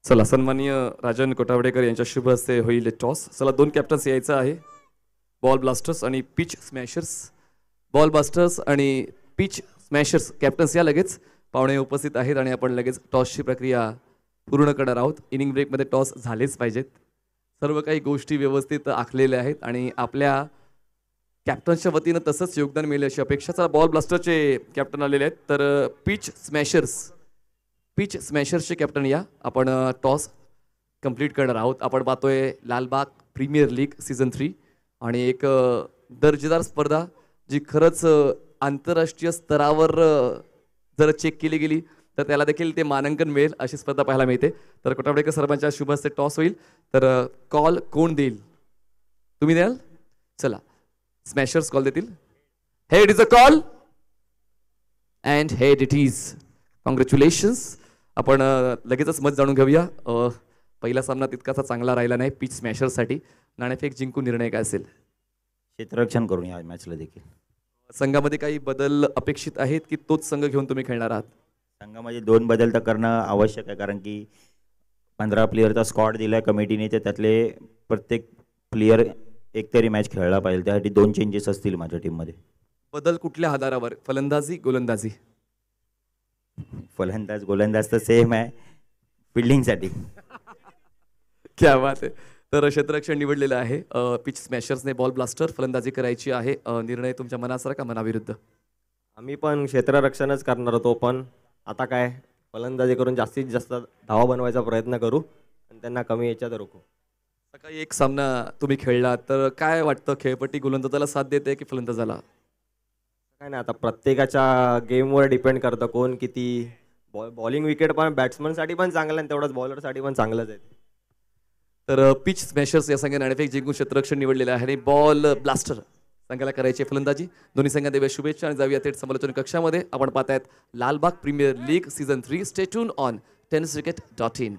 चला सन्माननीय राजन कोटावडेकर यांच्या शुभ हस्ते होईल टॉस. चला 2 कॅप्टन्स यायचं आहे. बॉल ब्लास्टर्स आणि पिच स्मॅशर्स. बॉल ब्लास्टर्स आणि पिच स्मॅशर्स कॅप्टन्स या लगेच पाहुणे उपस्थित आहेत आणि आपण लगेच टॉसची प्रक्रिया पूर्ण करणार आहोत. इनिंग ब्रेकमध्ये टॉस झालेच पाहिजेत. सर्व काही गोष्टी व्यवस्थित आखलेल्या आहेत आणि आपल्या कॅप्टन्सच्या वतीनं तसंच योगदान मिळेल अशी अपेक्षा. चला बॉल ब्लास्टरचे कॅप्टन आलेले आहेत तर पिच स्मॅशर्सचे कॅप्टन या आपण टॉस कंप्लीट करणार आहोत. आपण पाहतोय लालबाग प्रीमियर लीग सीझन 3 आणि एक दर्जेदार स्पर्धा जी खरंच आंतरराष्ट्रीय स्तरावर जर चेक केली गेली तर त्याला देखील ते मानांकन मिळेल अशी स्पर्धा पाहायला मिळते. तर कोटावडेकर सर्वांच्या शुभ हस्ते टॉस होईल. तर कॉल कोण देईल? तुम्ही द्याल? चला स्मॅशर्स कॉल देतील. Head is a call and head it is. Congratulations. आपण लगेचच मत जाणून घेऊया. पहिला सामना तितकासा चांगला राहिला नाही पिच स्मॅशरसाठी. नाणेफेक जिंकून निर्णय काय असेल? क्षेत्ररक्षण करून या मॅचला देखील. संघामध्ये काही बदल अपेक्षित आहेत की तोच संघ घेऊन तुम्ही खेळणार आहात? संघामध्ये 2 बदल तर करणं आवश्यक आहे कारण की 15 प्लेयरचा स्क्वॉड दिला कमिटीने तर त्यातले प्रत्येक प्लेयर एक तरी मॅच खेळला पाहिजे. त्यासाठी 2 चेंजेस असतील माझ्या टीममध्ये. बदल कुठल्या आधारावर? फलंदाजी गोलंदाजी? फलंदाज गोलंदाज तर सेम आहे फिल्डिंगसाठी. क्या बात आहे. तर क्षेत्ररक्षण निवडलेलं आहे. पिच स्मॅशर्सने बॉल ब्लास्टर फलंदाजी करायची आहे. निर्णय तुमच्या मनासारखा मनाविरुद्ध? आम्ही पण क्षेत्ररक्षणच करणार होतो पण आता काय फलंदाजी करून जास्तीत जास्त धावा बनवायचा प्रयत्न करू आणि त्यांना कमी याच्यात रोखू. सकाळी एक सामना तुम्ही खेळला तर काय वाटतं खेळपट्टी गोलंदाजाला साथ देते की फलंदाजाला? काय नाही आता प्रत्येकाच्या गेमवर डिपेंड करतं कोण किती. बॉलिंग विकेट पण बॅट्समनसाठी पण चांगलं आहे तेवढंच बॉलरसाठी पण चांगलंच आहे. तर पिच स्मॅशर्स या संघाने नाणेफेक जिंकून क्षेत्ररक्षण निवडलेलं आहे आणि बॉल ब्लास्टर संघाला करायची फलंदाजी. दोन्ही संघात देऊया शुभेच्छा आणि जाऊया थेट समालोचन कक्षामध्ये. आपण पाहतायत Lalbaug premier league season 3. Stay tune on tenniscricket.in.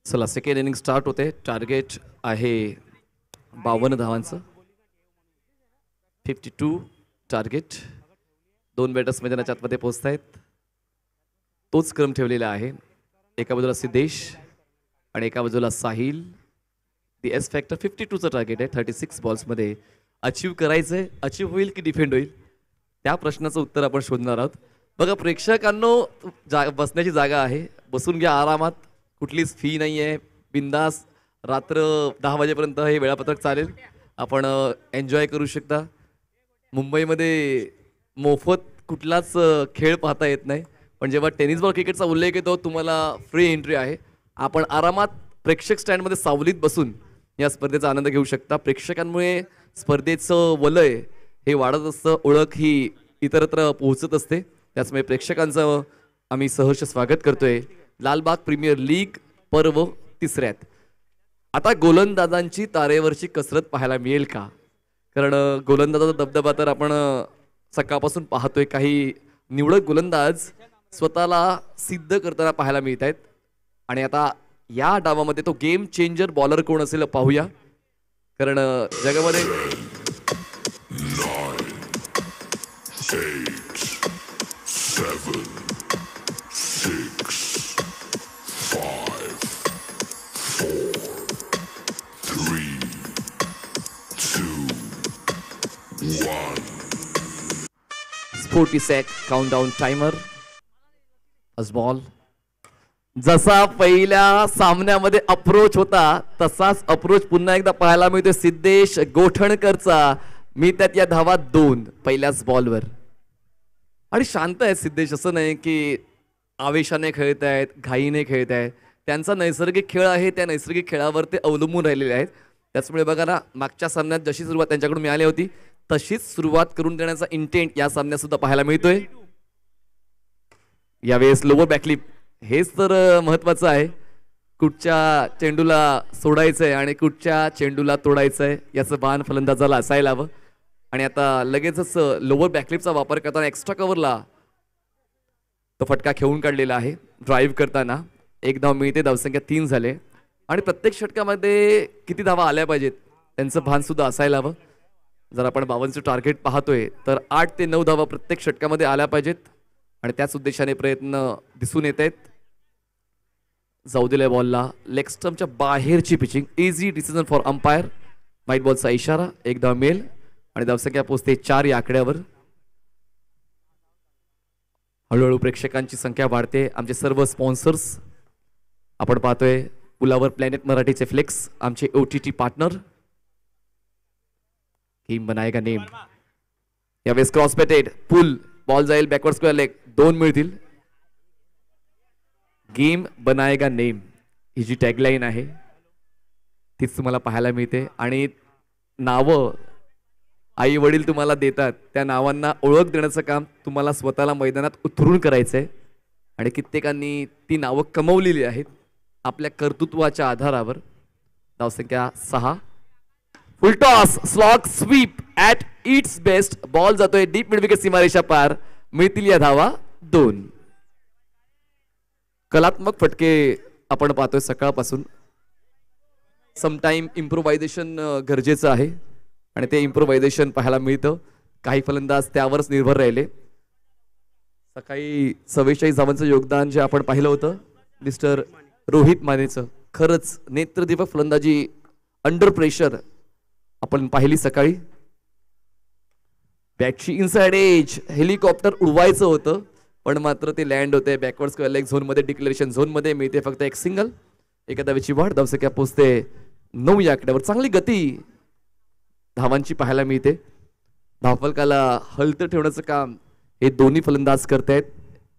चला सेकंड इनिंग स्टार्ट होते. टार्गेट आहे 52 धावांचं. 52 टार्गेट. 2 बॅटर्स मैदानाच्या आतमध्ये पोहोचत आहेत. तोच क्रम ठेवलेला आहे. एका बाजूला सिद्धेश आणि एका बाजूला साहिल. दी एस फॅक्टर 52चं टार्गेट आहे. 36 बॉल्समध्ये अचीव करायचंय. अचीव होईल की डिफेंड होईल त्या प्रश्नाचं उत्तर आपण शोधणार आहोत. बघा प्रेक्षकांनो, बसण्याची जागा आहे. बसून घ्या आरामात. कुठलीच फी नाही आहे. बिंदास रात्र 10 वाजेपर्यंत हे वेळापत्रक चालेल. आपण एन्जॉय करू शकता. मुंबईमध्ये मोफत कुठलाच खेळ पाहता येत नाही, पण जेव्हा टेनिस बॉल क्रिकेटचा उल्लेख येतो तुम्हाला फ्री एंट्री आहे. आपण आरामात प्रेक्षक स्टँडमध्ये सावलीत बसून या स्पर्धेचा आनंद घेऊ शकता. प्रेक्षकांमुळे स्पर्धेचं वलय हे वाढत असतं. ओळख ही इतरत्र पोहोचत असते. त्याचमुळे प्रेक्षकांचं आम्ही सहर्ष स्वागत करतोय. लालबाग प्रीमियर लीग पर्व तिसऱ्यात. आता गोलंदाजांची तारेवरची कसरत पाहायला मिळेल का? कारण गोलंदाजाचा दबदबा तर आपण सकाळपासून पाहतोय. काही निवडक गोलंदाज स्वतःला सिद्ध करताना पाहायला मिळत आहेत. आणि आता या डावामध्ये तो गेम चेंजर बॉलर कोण असेल पाहूया. कारण जगामध्ये सेट काउंटडाऊन टाइमर. बॉल जसा पहिल्या सामन्यामध्ये अप्रोच होता तसाच अप्रोच पुन्हा एकदा पाहायला मिळतोय सिद्धेश गोठणकरचा. मी त्यात या धावा 2 पहिल्याच बॉलवर. आणि शांत आहे सिद्धेश. असं नाही की आवेशाने खेळत आहेत, घाईने खेळत आहेत. त्यांचा नैसर्गिक खेळ आहे. त्या नैसर्गिक खेळावर ते अवलंबून राहिलेले आहेत. त्याचमुळे बघा ना, मागच्या सामन्यात जशी सुरुवात त्यांच्याकडून मिळाली होती तशीच सुरुवात करून देण्याचा इंटेंट या सामन्यात सुद्धा पाहायला मिळतोय. यावेळेस लोअर बॅकलिप हेच तर महत्वाचं आहे. कुठच्या चेंडूला सोडायचंय आणि कुठच्या चेंडूला तोडायचंय याचं भान फलंदाजाला असायला हवं. आणि आता लगेचच लोअर बॅकलिपचा वापर करताना एक्स्ट्रा कव्हरला तो फटका खेळून काढलेला आहे. ड्राईव्ह करताना 1 धाव मिळते. धावसंख्या 3 झाले. आणि प्रत्येक षटकामध्ये किती धावा आल्या पाहिजेत त्यांचं भान सुद्धा असायला हवं. जर आपण 52चं टार्गेट पाहतोय तर 8 ते 9 धावा प्रत्येक षटकामध्ये आल्या पाहिजेत. आणि त्याच उद्देशाने प्रयत्न दिसून येत आहेत. जाऊ दिल्या बॉलला लेग स्टंपच्या बाहेरची pitching. Easy decision for umpire. White बॉलचा इशारा. 1 धाव मिळेल आणि धावसंख्या पोहोचते 4 या आकड्यावर. हळूहळू प्रेक्षकांची संख्या वाढते. आमचे सर्व स्पॉन्सर्स आपण पाहतोय. पुलावर प्लॅनेट मराठीचे फ्लेक्स आमचे OTT पार्टनर. गेम बनाएगा नेम. यावेळेस क्रॉस बॅटेड पुल बॉल जाईल बॅकवर्ड स्क्वेअर लेग. 2 मिळतील. गेम बनाएगा नेम ही जी टॅगलाईन आहे तीच तुम्हाला पाहायला मिळते. आणि नावं आई वडील तुम्हाला देतात त्या नावांना ओळख देण्याचं काम तुम्हाला स्वतःला मैदानात उतरून करायचंय. आणि कित्येकांनी ती नावं कमवलेली आहेत आपल्या कर्तृत्वाच्या आधारावर. धावसंख्या 6. Full toss slog sweep at its best. Ball जातोय डीप मिड विकेट सीमारेषा पार. मिळतील या धावा 2. कलात्मक फटके आपण पाहतोय सकाळपासून. समटाईम इम्प्रोव्हायझेशन गरजेचं आहे आणि ते इम्प्रोव्हायझेशन पाहायला मिळतं. काही फलंदाज त्यावरच निर्भर राहिले. सकाळी 44 धावांचं योगदान जे आपण पाहिलं होतं मिस्टर रोहित मानेचं. खरंच नेत्रदीपक फलंदाजी अंडर प्रेशर आपण पाहिली सकाळी. बॅटची इनसाइड एज. हेलिकॉप्टर उडवायचं होतं पण मात्र ते लँड होते बॅकवर्ड स्क्वेअर लेग झोन मध्ये. डिक्लेरेशन झोन मध्ये मिळते फक्त 1 सिंगल. एका धावेची वाढ. धावसंख्या पोहोचते 9 या आकड्यावर. चांगली गती धावांची पाहायला मिळते. धावफलकाला हलतं ठेवण्याचं काम हे दोन्ही फलंदाज करतायत.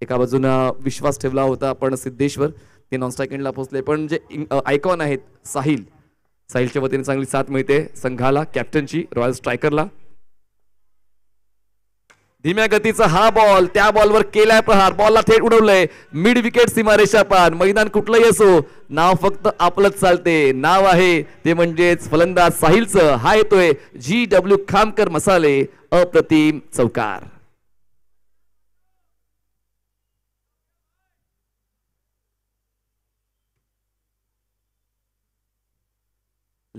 एका बाजूला विश्वास ठेवला होता आपण सिद्धेश्वर. ते नॉन स्ट्राईक एंडला पोहोचले. पण जे आयकॉन आहेत साहिलच्या वतीने चांगली साथ मिळते संघाला. कॅप्टनची रॉयल स्ट्रायकरला. धीम्या गतीचा हा बॉल. त्या बॉलवर केलाय प्रहार. बॉलला थेट उडवलंय मिड विकेट सीमारेषा पार. मैदान कुठलंही असो नाव फक्त आपलंच चालते. नाव आहे ते म्हणजेच फलंदाज साहिलचं. हा येतोय GW खामकर मसाले. अप्रतिम चौकार.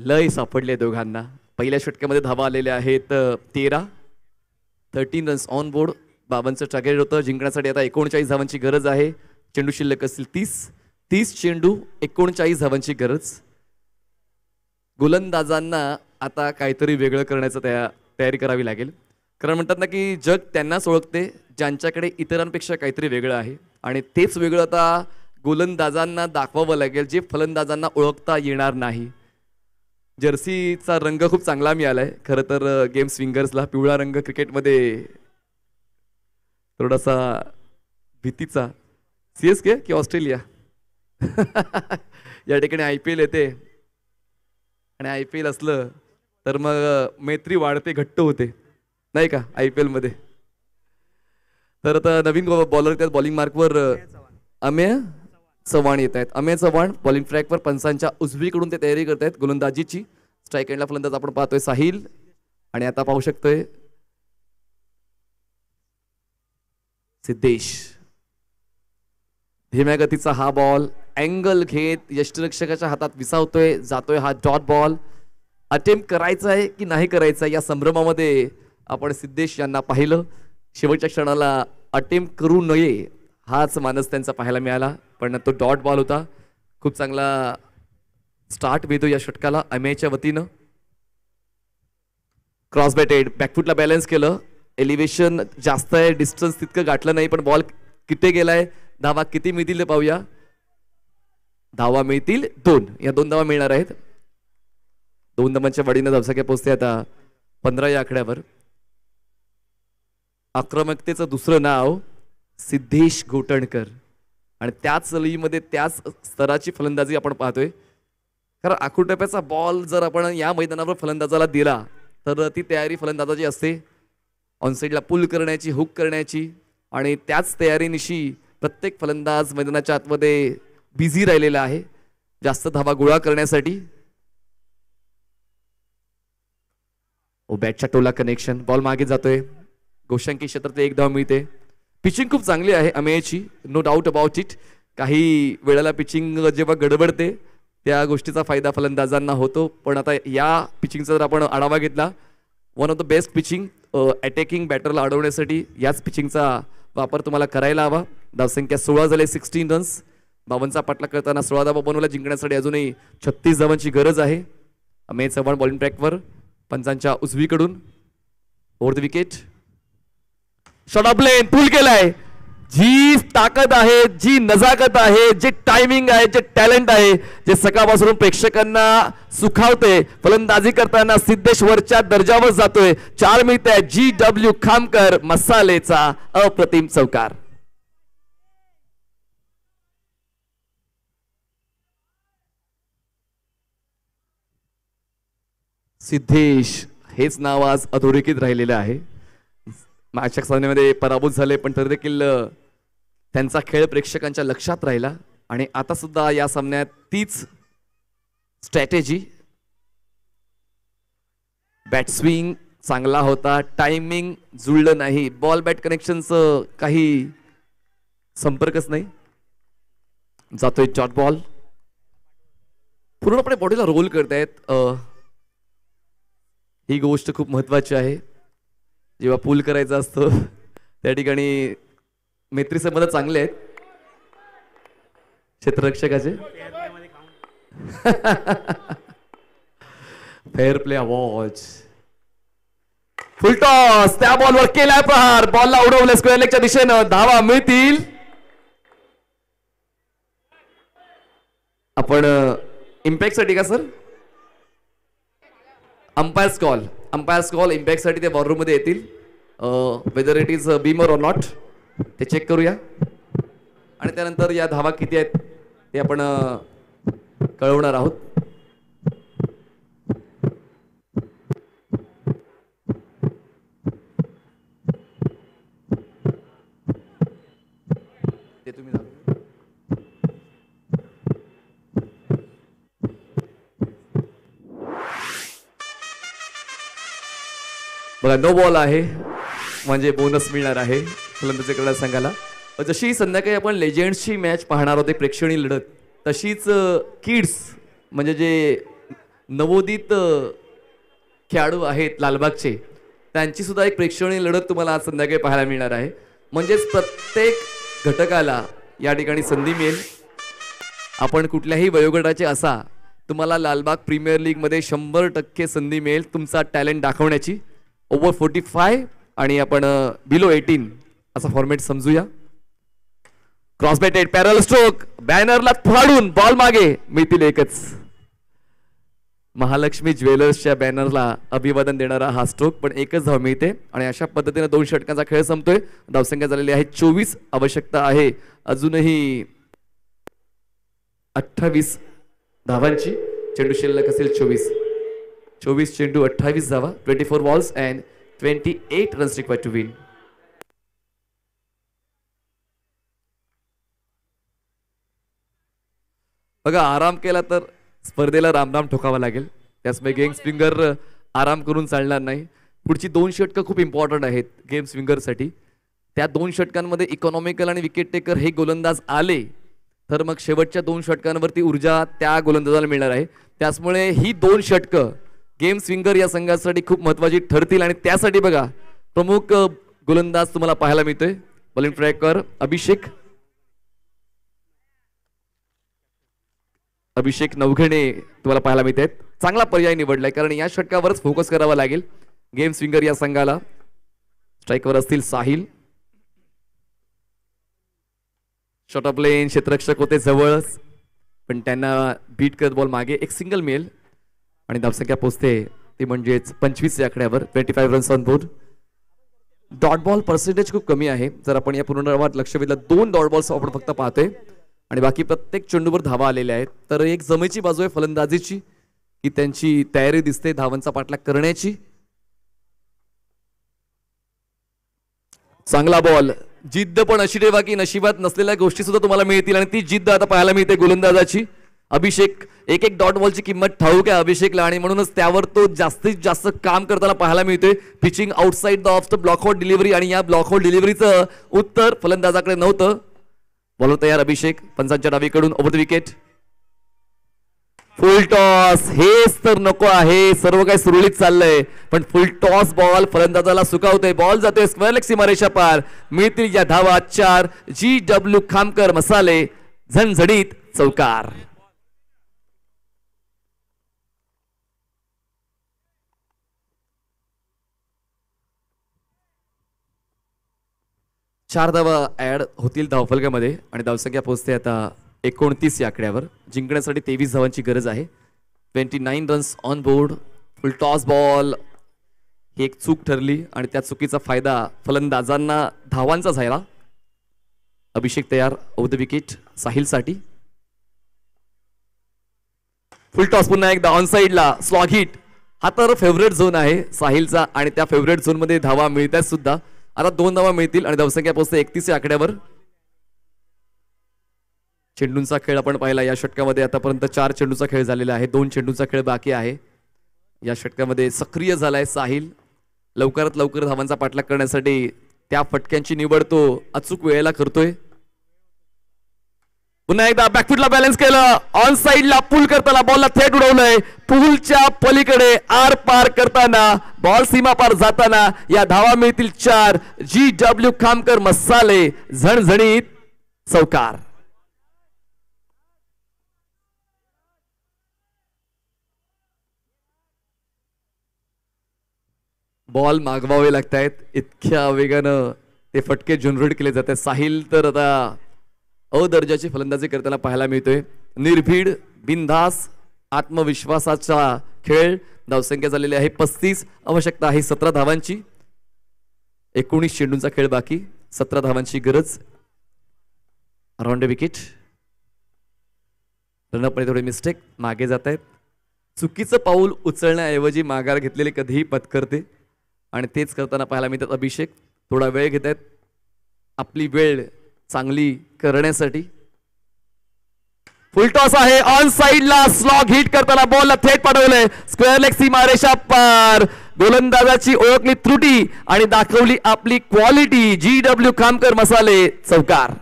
लय सापडले दोघांना. पहिल्या षटकामध्ये धावा आलेल्या आहेत 13. 13 रन्स ऑन बोर्ड. बाबांचं टार्गेट होतं जिंकण्यासाठी. आता 39 धावांची गरज आहे. चेंडू शिल्लक असतील 30 चेंडू 39 धावांची गरज. गोलंदाजांना आता काहीतरी वेगळं करण्याचं तयारी करावी लागेल. कारण म्हणतात ना की जग त्यांनाच ओळखते ज्यांच्याकडे इतरांपेक्षा काहीतरी वेगळं आहे. आणि तेच वेगळं आता गोलंदाजांना दाखवावं लागेल जे फलंदाजांना ओळखता येणार नाही. जर्सीचा रंग खूप चांगला मिळालाय खरं तर गेम स्विंगर्सला. पिवळा रंग क्रिकेटमध्ये थोडासा भीतीचा. CSK की ऑस्ट्रेलिया या ठिकाणी IPL येते आणि IPL असलं तर मग मैत्री वाढते, घट्ट होते नाही का IPL मध्ये. तर आता नवीन बॉलर त्यात बॉलिंग मार्कवर अमेय चव्हाण येत आहेत. अमेय चव्हाण बॉलिंग ट्रॅकवर पंचांच्या उजवीकडून ते तयारी करत आहेत गोलंदाजीची. स्ट्राईक एंडला फलंदाज आपण पाहतोय साहिल आणि आता पाहू शकतोय सिद्धेश. धीम्या गतीचा हा बॉल अँगल घेत यष्टिरक्षकाच्या हातात विसावतोय. जातोय हा डॉट बॉल. अटेम्प्ट करायचा आहे की नाही करायचा या संभ्रमामध्ये आपण सिद्धेश यांना पाहिलं. शेवटच्या क्षणाला अटेम्प्ट करू नये हाच मानस त्यांचा पाहायला मिळाला पण तो डॉट बॉल होता. खूप चांगला स्टार्ट मिळतो या षटकाला अमेयच्या वतीनं. क्रॉस बॅटेड बॅकफुटला बॅलन्स केलं. एलिव्हेशन जास्त आहे, डिस्टन्स तितकं गाठलं नाही पण बॉल किती गेलाय. धावा किती मिळतील ते पाहूया. धावा मिळतील 2. या 2 धावा मिळणार आहेत. 2 धावांच्या वाढीनं धावसंख्या पोहोचते आता 15 या आकड्यावर. आक्रमकतेचं दुसरं नाव सिद्धेश गोटणकर आणि त्याच लईमध्ये त्याच स्तराची फलंदाजी आपण पाहतोय. कारण आखूड टप्प्याचा बॉल जर आपण या मैदानावर फलंदाजाला दिला तर ती तयारी फलंदाजाची असते ऑनसाईडला पुल करण्याची, हुक करण्याची. आणि त्याच तयारीनिशी प्रत्येक फलंदाज मैदानाच्या आतमध्ये बिझी राहिलेला आहे जास्त धावा गोळा करण्यासाठी. बॅटच्या टोला कनेक्शन. बॉल मागे जातोय. गोशांकी क्षेत्रात 1 धाव मिळते. पिचिंग खूप चांगली आहे अमेयची, नो डाऊट अबाउट इट. काही वेळेला पिचिंग जेव्हा गडबडते त्या गोष्टीचा फायदा फलंदाजांना होतो. पण आता या पिचिंगचा जर आपण आढावा घेतला, one of the best pitching attacking बॅटरला अडवण्यासाठी याच पिचिंगचा वापर तुम्हाला करायला हवा. धावसंख्या 16 झाले, 16 रन्स. 52चा पाठला करताना 16 धावा बनवला. जिंकण्यासाठी अजूनही 36 धावांची गरज आहे. अमेय चव्हाण बॉलिंग ट्रॅकवर पंचांच्या उजवीकडून. Over the wicket. Shot of lane pull केलाय. जी ताकद आहे, जी नजाकत आहे, जे टायमिंग आहे, जे टॅलेंट आहे, जे सकाळपासून प्रेक्षकांना सुखावते. फलंदाजी करताना सिद्धेश वरच्या दर्जावर जातोय. 4 मिळते. GW खामकर मसालेचा अप्रतिम चौकार. सिद्धेश हेच नाव आज अधोरेखित राहिलेलं आहे. मागच्या सामन्यामध्ये पराभूत झाले पण तरी देखील त्यांचा खेळ प्रेक्षकांच्या लक्षात राहिला. आणि आता सुद्धा या सामन्यात तीच स्ट्रॅटेजी. बॅट स्विंग चांगला होता, टायमिंग जुळलं नाही, बॉल बॅट कनेक्शनचं काही संपर्कच नाही. जातोय डॉट बॉल. पूर्णपणे बॉडीला रोल करतायत. ही गोष्ट खूप महत्वाची आहे. जेव्हा पूल करायचं असतं त्या ठिकाणी मैत्री संबंध चांगले आहेत क्षेत्ररक्षकाचे. Fair play award. Full toss. त्या बॉलवर केलाय प्रहार. बॉलला उडवलं स्क्वेअर लेगच्या दिशेनं. धावा मिळतील. आपण इम्पॅक्ट साठी का sir? Umpires call. Umpires call impact साठी ते वॉर रूम मध्ये येतील. Whether it is Beamer or not ते चेक करूया आणि त्यानंतर या धावा किती आहेत ते आपण कळवणार आहोत. ते तुम्ही बघा नो बॉल आहे म्हणजे बोनस मिळणार आहे फलंदाजी करणाऱ्या संघाला. जशी संध्याकाळी आपण लेजेंड्सची मॅच पाहणार होते प्रेक्षणीय लढत, तशीच किड्स म्हणजे जे नवोदित खेळाडू आहेत लालबागचे, त्यांची सुद्धा एक प्रेक्षणीय लढत तुम्हाला आज संध्याकाळी पाहायला मिळणार आहे. म्हणजेच प्रत्येक घटकाला या ठिकाणी संधी मिळेल. आपण कुठल्याही वयोगटाचे असा, तुम्हाला लालबाग प्रीमियर लीग मध्ये 100% संधी मिळेल तुमचा टॅलेंट दाखवण्याची. ओव्हर 45 आणि आपण बिलो 18 असा फॉर्मॅट समजूया. क्रॉस बॅटेड पॅरल स्ट्रोक, बॅनरला फाडून बॉल मागे, मिळतील एकच. महालक्ष्मी ज्वेलर्सच्या बॅनरला अभिवादन देणारा हा स्ट्रोक, पण एकच धाव मिळते आणि अशा पद्धतीने 2 षटकांचा खेळ संपतोय. धावसंख्या झालेली आहे 24. आवश्यकता आहे अजूनही 28 धावांची. चेंडू शिल्लक असेल 24 चेंडू 28 धावा. 24 balls and 28 runs required to win. बघा, आराम केला तर स्पर्धेला रामराम ठोकावा लागेल. त्याचमुळे गेम स्विंगर आराम करून चालणार नाही. पुढची 2 षटकं खूप इम्पॉर्टंट आहेत गेम स्विंगरसाठी. त्या 2 षटकांमध्ये इकॉनॉमिकल आणि विकेट टेकर हे गोलंदाज आले तर मग शेवटच्या 2 षटकांवरती ऊर्जा त्या गोलंदाजाला मिळणार आहे. त्याचमुळे ही 2 षटकं गेम स्विंगर या संघासाठी खूप महत्वाची ठरतील आणि त्यासाठी बघा प्रमुख गोलंदाज तुम्हाला पाहायला मिळतोय. बॉलिंग ट्रॅकर अभिषेक नवघणे तुम्हाला पाहायला मिळत आहेत. चांगला पर्याय निवडलाय कारण या षटकावरच फोकस करावा लागेल गेम स्विंगर या संघाला. स्ट्राईकवर असतील साहिल. शॉर्ट ऑफ लेन क्षेत्ररक्षक होते जवळच, पण त्यांना बीट करत बॉल मागे एक सिंगल मिळेल आणि धावसंख्या पोहोचते ती म्हणजेच 25 या आकड्यावर. 25 runs on board. Dot ball percentage खूप कमी आहे. जर आपण या पूर्ण लक्ष वेधलं 2 डॉट बॉल्स आपण फक्त पाहतोय आणि बाकी प्रत्येक चेंडूवर धावा आलेल्या आहेत. तर एक जमेची बाजू आहे फलंदाजीची की त्यांची तयारी दिसते धावांचा पाठलाग करण्याची. चांगला बॉल. जिद्द पण अशी ठेवा की नशिबात नसलेल्या गोष्टी सुद्धा तुम्हाला मिळतील आणि ती जिद्द आता पाहायला मिळते गोलंदाजाची. अभिषेक एक डॉट बॉलची किंमत ठाऊक आहे अभिषेकला आणि म्हणूनच त्यावर तो जास्तीत जास्त काम करताना पाहायला मिळतोय. Pitching outside the off the block whole delivery आणि या ब्लॉक होल डिलिव्हरीचं उत्तर फलंदाजाकडे नव्हतं. बॉलर तयार अभिषेक पंचांच्या डावीकडून over the wicket. Full toss. हेच तर नको आहे. सर्व काही सुरळीत चाललंय पण फुल टॉस बॉल फलंदाजाला सुकावतोय. बॉल जातोय स्क्वेअर लेग सीमारेषा पार. मिळतील या धावा 4. GW खामकर मसाले झणझणीत चौकार. चार धावा ऍड होतील धावफलकामध्ये आणि धावसंख्या पोहोचते आता 29 या आकड्यावर. जिंकण्यासाठी 23 धावांची गरज आहे. 29 runs on board. Full toss ball ही एक चूक ठरली आणि त्या चुकीचा फायदा फलंदाजांना धावांचा झाला. अभिषेक तयार ओव्हर द विकेट साहिलसाठी. फुल टॉस पुन्हा एकदा ऑन साइडला स्लॉग हिट. हा तर फेवरेट झोन आहे साहिलचा आणि त्या फेवरेट झोन मध्ये धावा मिळतात सुद्धा. आता 2 धावा मिळतील आणि धावसंख्या पोहोचते 31 या आकड्यावर. चेंडूंचा खेळ आपण पाहिला या षटकामध्ये. आतापर्यंत 4 चेंडूचा खेळ झालेला आहे. 2 चेंडूचा खेळ बाकी आहे. या षटकामध्ये सक्रिय झालाय साहिल. लवकरात लवकर धावांचा पाठलाग करण्यासाठी त्या फटक्यांची निवड तो अचूक वेळेला करतोय. पुन्हा एकदा बॅकफुटला बॅलन्स केलं. ऑन साइडला पूल करताना बॉलला थेट उडवलंय. पूलच्या पलीकडे आर पार करताना बॉल सीमा पार जाताना या धावा मिळतील 4. GW खामकर मसाले झणझणीत चौकार. बॉल मागवावे लागतायत. इतक्या वेगानं ते फटके जनरेट केले जातात. साहिल तर आता दर्जाची फलंदाजी करताना पाहायला मिळतोय. निर्भीड बिनधास आत्मविश्वासाचा खेळ. धावसंख्या झालेली आहे 35. आवश्यकता आहे 17 धावांची. 19 चेंडूंचा खेळ बाकी. 17 धावांची गरज. Around the wicket. रनअप थोडे मिस्टेक. मागे जात आहेत. चुकीचं पाऊल उचलण्याऐवजी माघार घेतलेले कधीही पत्करते आणि तेच करताना पाहायला मिळतात अभिषेक. थोडा वेळ घेत आहेत आपली वेळ चांगली करण्यासाठी. फुल टॉस आहे. ऑन साइडला स्लॉग हिट करताना बॉलला थेट पाठवलंय. स्क्वेअर लेग सीमारेषा पार. गोलंदाजाची ओळखली त्रुटी आणि दाखवली आपली क्वालिटी. GW खामकर मसाले चौकार.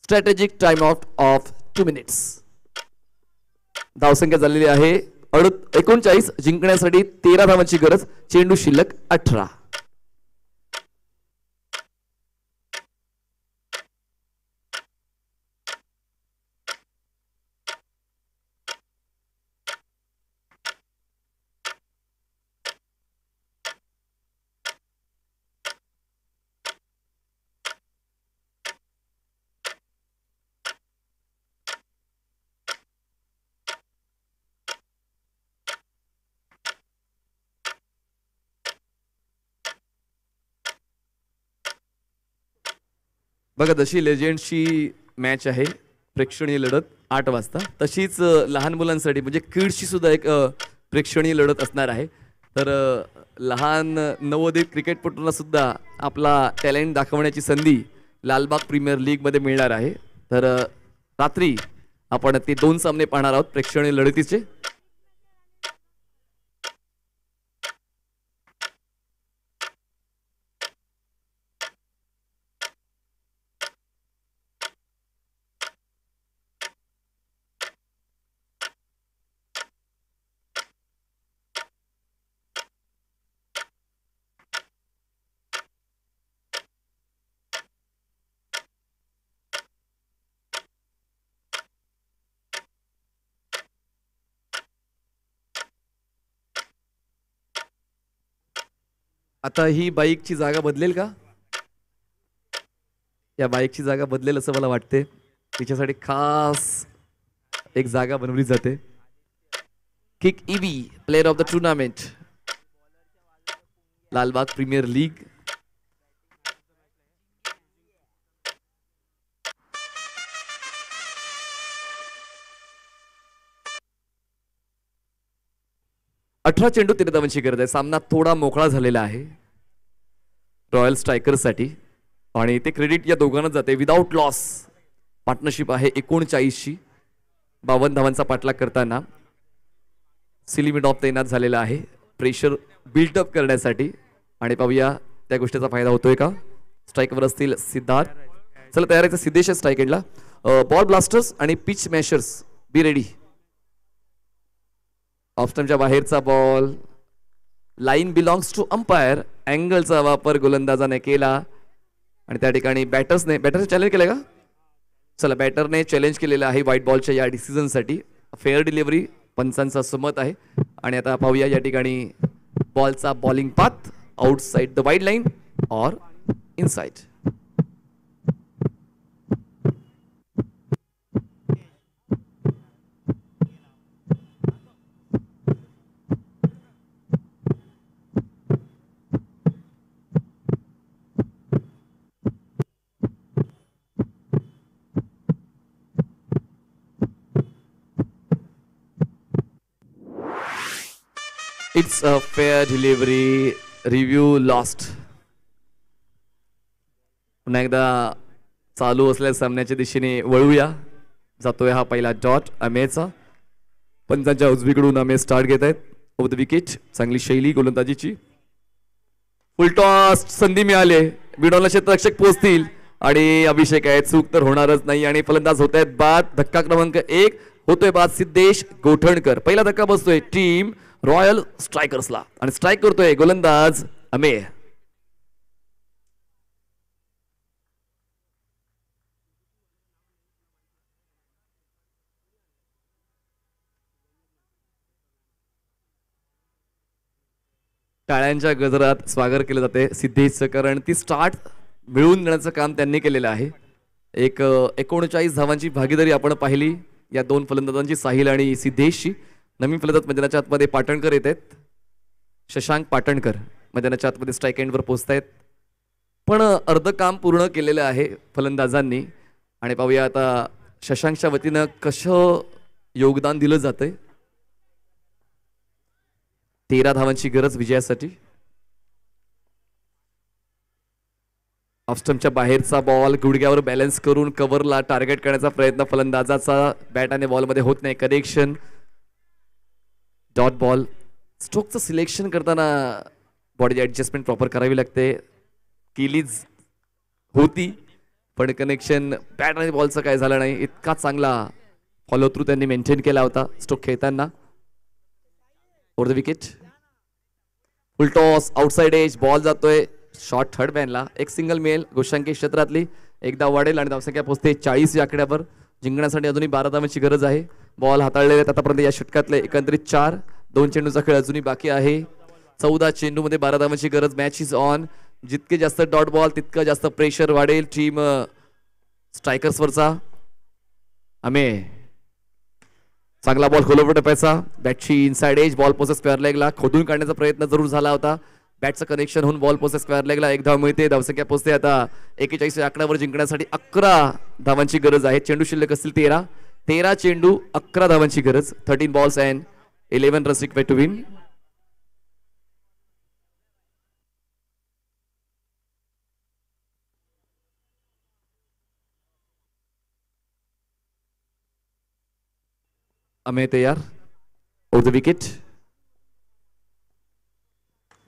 Strategic time out of 2 minutes. धावसंख्या झालेली आहे 39. जिंकण्यासाठी 13 धावांची गरज. चेंडू शिल्लक 18. बघा, जशी लेजेंडची मॅच आहे, प्रेक्षणीय लढत 8 वाजता, तशीच लहान मुलांसाठी म्हणजे किड्सची सुद्धा एक प्रेक्षणीय लढत असणार आहे. तर लहान नवोदित क्रिकेटपटूंना सुद्धा आपला टॅलेंट दाखवण्याची संधी लालबाग प्रीमियर लीगमध्ये मिळणार आहे. तर रात्री आपण ते 2 सामने पाहणार आहोत प्रेक्षणीय लढतीचे. आता ही बाईकची जागा बदलेल का? या बाईकची जागा बदलेल असं मला वाटते. तिच्यासाठी खास एक जागा बनवली जाते. किक ईबी player of the tournament, Lalbaug premier League. अठरा चेंडू 13 धावांची गरज आहे. सामना थोडा मोकळा झालेला आहे रॉयल स्ट्रायकर्स साठी आणि ते क्रेडिट या दोघांना जाते. विदाउट लॉस पार्टनरशिप आहे 39ची. 52 धावांचा पाठलाग करताना सिलिमिडॉप तैनात झालेला आहे प्रेशर बिल्डअप करण्यासाठी. आणि पाहूया त्या गोष्टीचा फायदा होतोय का. स्ट्राईकवर असतील सिद्धार्थ. चला तयार आहे सिद्धेश स्ट्राईक एंडला. बॉल ब्लास्टर्स आणि पिच मॅशर्स बी रेडी. ऑफस्टमच्या बाहेरचा ball, line belongs to umpire. अँगलचा वापर गोलंदाजाने केला आणि त्या ठिकाणी बॅटरने चॅलेंज केलं का. चला, बॅटरने चॅलेंज केलेलं आहे व्हाईट बॉलच्या या डिसिजनसाठी. फेअर डिलिव्हरी पंचांचा सहमत आहे. आणि आता पाहूया या ठिकाणी बॉलचा bowling path outside the wide line और inside. It's a fair delivery. Review lost. पुन्हा एकदा चालू असलेल्या सामन्याच्या दिशेने वळूया. जातोय हा पहिला डॉट अमेचा. पंचांच्या उजवीकडून अमे स्टार्ट घेत आहेत. Over the wicket. चांगली शैली गोलंदाजीची. फुलटॉस संधी मिळाली. विडॉनला क्षेत्ररक्षक पोहोचतील आणि अभिषेक आहे, चूक तर होणारच नाही. आणि फलंदाज होत आहेत बाद. धक्का क्रमांक 1 होतोय बाद सिद्धेश गोठणकर. पहिला धक्का बसतोय टीम रॉयल स्ट्रायकर्सला आणि स्ट्राईक करतोय गोलंदाज अमे. टाळ्यांच्या गजरात स्वागत केलं जाते सिद्धेशचं, कारण ती स्टार्ट मिळवून देण्याचं काम त्यांनी केलेलं आहे. एक 39 धावांची भागीदारी आपण पाहिली या 2 फलंदाजांची, साहिल आणि सिद्धेशची. नवीन फलंदाज मैदानाच्या आतमध्ये पाटणकर येत आहेत. शशांक पाटणकर मैदानाच्या आतमध्ये स्ट्राईक एंडवर पोहोचतायत. पण अर्ध काम पूर्ण केलेलं आहे फलंदाजांनी. आणि पाहूया आता शशांकच्या वतीनं कसं योगदान दिलं जातंय. 13 धावांची गरज विजयासाठी. ऑफस्टमच्या बाहेरचा बॉल गुडघ्यावर बॅलन्स करून कव्हरला टार्गेट करण्याचा प्रयत्न फलंदाजाचा. बॅट आणि बॉलमध्ये होत नाही कनेक्शन. Dot ball. स्ट्रोकचं सिलेक्शन करताना बॉडी ऍडजस्टमेंट प्रॉपर करावी लागते. केलीच होती पण कनेक्शन बॅट आणि बॉलचं काय झालं नाही. इतका चांगला फॉलो थ्रू त्यांनी मेंटेन केला होता स्ट्रोक खेळताना. Over the wicket, full toss, outside edge, ball जातोय शॉर्ट थर्ड मॅनला. एक सिंगल मेल गोशांकी क्षेत्रातली एकदा वाढेल आणि धावसंख्या पोहोचते 40 या आकड्यावर. जिंकण्यासाठी अजूनही 12 धावांची गरज आहे. बॉल हाताळलेले आहेत आतापर्यंत या षटकातले एकंदरीत 4. 2 चेंडूचा खेळ अजूनही बाकी आहे. 14 चेंडूमध्ये 12 धावांची गरज. Match is on. जितके जास्त डॉट बॉल तितकं जास्त प्रेशर वाढेल टीम स्ट्रायकर्सवरचा. आम्ही चांगला बॉल खोलवर टप्प्याचा. बॅटची inside edge, ball passes square लेगला. खोदून काढण्याचा प्रयत्न जरूर झाला होता. बॅटचं कनेक्शन होऊन बॉल पोसेस स्क्वेअर लेगला. 1 धाव मिळते. धावसंख्या पोहोचते आता 41 आकड्यावर. जिंकण्यासाठी 11 धावांची गरज आहे. चेंडू शिल्लक असतील 13 चेंडू 11 धावांची गरज. 13 balls and 11 runs required to win. अमे तयार. Over the wicket,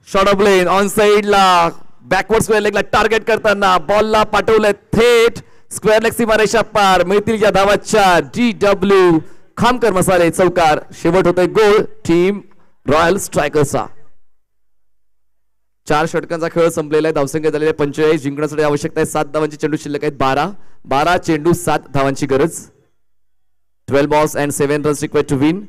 short of length on साइडला बॅकवर्ड स्क्वेअर लेगला टार्गेट करताना बॉलला पाठवलंय थेट स्क्वेअर लेग सीमारेषा पार. मिळतील या धावाच्या. DW खामकर मसाले चौकार. शेवट होतोय गोल टीम रॉयल स्ट्रायकर्सचा. 4 षटकांचा खेळ संपलेला आहे. धावसंख्या झालेली आहे 45. जिंकण्यासाठी आवश्यकता आहे 7 धावांची. चेंडू शिल्लक आहेत 12 चेंडू 7 धावांची गरज. 12 balls and 7 runs required to win.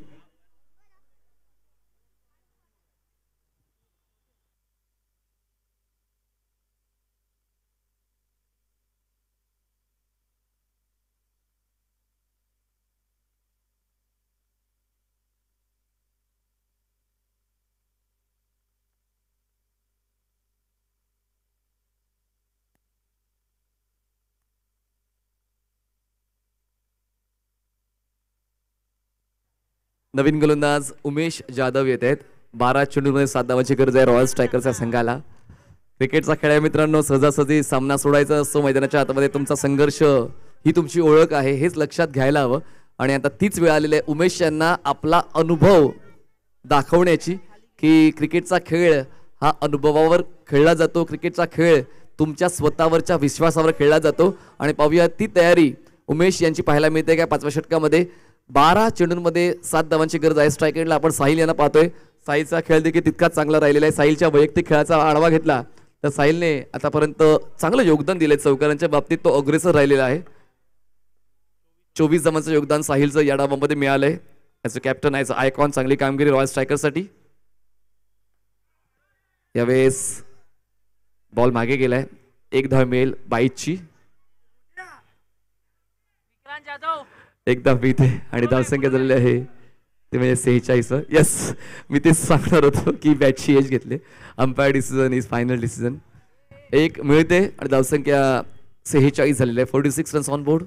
नवीन गोलंदाज उमेश जाधव येत आहेत. 12 चेंडूमध्ये 7 धावांची गरज आहे रॉयल स्ट्रायकर्सच्या संघाला. क्रिकेटचा खेळ आहे मित्रांनो. सहजासहजी सामना सोडायचा असतो. मैदानाच्या आतमध्ये तुमचा संघर्ष ही तुमची ओळख आहे, हेच लक्षात घ्यायला हवं. आणि आता तीच वेळ आलेली आहे उमेश यांना आपला अनुभव दाखवण्याची, की क्रिकेटचा खेळ हा अनुभवावर खेळला जातो. क्रिकेटचा खेळ तुमच्या स्वतःवरच्या विश्वासावर खेळला जातो. आणि पाहूया ती तयारी उमेश यांची पाहायला मिळते का 5व्या षटकामध्ये. 12 चेंडूंमध्ये 7 धावांची गरज आहे. स्ट्रायकेटला आपण साहिल यांना पाहतोय. साहिलचा खेळ देखील तितकाच चांगला राहिलेला आहे. साहिलच्या वैयक्तिक खेळाचा आढावा घेतला तर साहिलने आतापर्यंत चांगलं योगदान दिले. चौकारांच्या बाबतीत तो अग्रेसर राहिलेला आहे. 24 धावांचं योगदान साहिलचं या डावामध्ये मिळालंय. As a captain, as a icon चांगली कामगिरी रॉयल स्ट्रायकरसाठी. यावेळेस बॉल मागे गेलाय. 1 धाव मिळेल 22ची. एकदा मी ते आणि धावसंख्या झालेली आहे ते म्हणजे 46. येस, मी तेच सांगणार होतो की बॅटची एज घेतले. Umpire decision is final decision. 1 मिळते आणि धावसंख्या 46 झालेली आहे. 46 रन्स ऑन बोर्ड.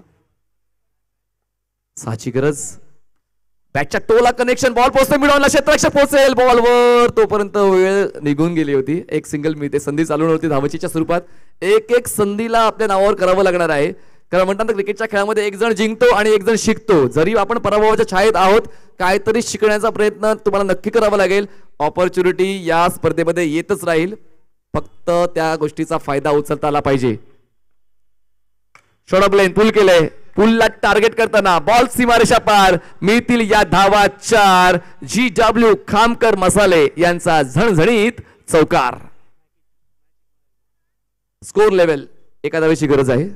6ची गरज. बॅटच्या टोला कनेक्शन, बॉल पोहोचते मिळवला. क्षेत्ररक्षक पोहोचेल बॉलवर, तोपर्यंत वेळ निघून गेली होती. 1 सिंगल मिळते. संधी चालू नव्हती धावचीच्या स्वरूपात. एक संधीला आपल्या नावावर करावं लागणार आहे. कारण म्हणतात ना क्रिकेटच्या खेळामध्ये एक जण जिंकतो आणि एक जण शिकतो. जरी आपण पराभवाच्या छायेत आहोत, काहीतरी शिकण्याचा प्रयत्न तुम्हाला नक्की करावा लागेल. ऑपॉर्च्युनिटी या स्पर्धेमध्ये येतच राहील, फक्त त्या गोष्टीचा फायदा उचलता आला पाहिजे. शॉर्ट ऑफ लेन, पुल केलंय. पुलला टार्गेट करताना बॉल सीमारेषा पार. मिळतील या धावा 4. GW खामकर मसाले यांचा झणझणीत चौकार. स्कोर लेवल 1 धावेची गरज आहे.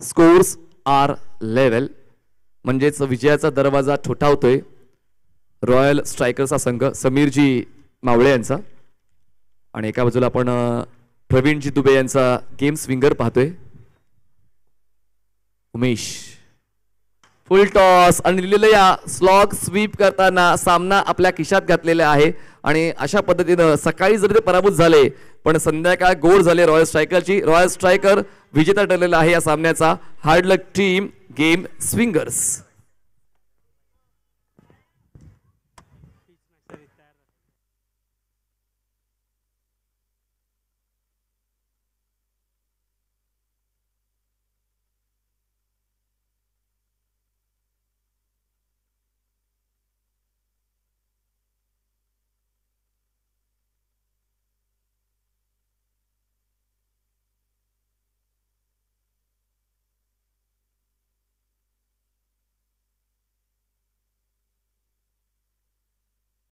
स्कोर्स आर लेवल म्हणजेच विजयाचा दरवाजा ठोठावतोय रॉयल स्ट्रायकर्सचा संघ समीरजी मावळे यांचा. आणि एका बाजूला आपण प्रवीणजी दुबे यांचा गेम स्विंगर पाहतोय. उमेश फुल टॉस आणि दिलेलं या स्लॉग स्वीप करताना सामना आपल्या खिशात घातलेला आहे. आणि अशा पद्धतीनं सकाळी जरी ते पराभूत झाले पण संध्याकाळ गोड झाले रॉयल स्ट्रायकरची. रॉयल स्ट्रायकर विजेता ठरलेला आहे या सामन्याचा. हार्ड लक टीम गेम स्विंगर्स.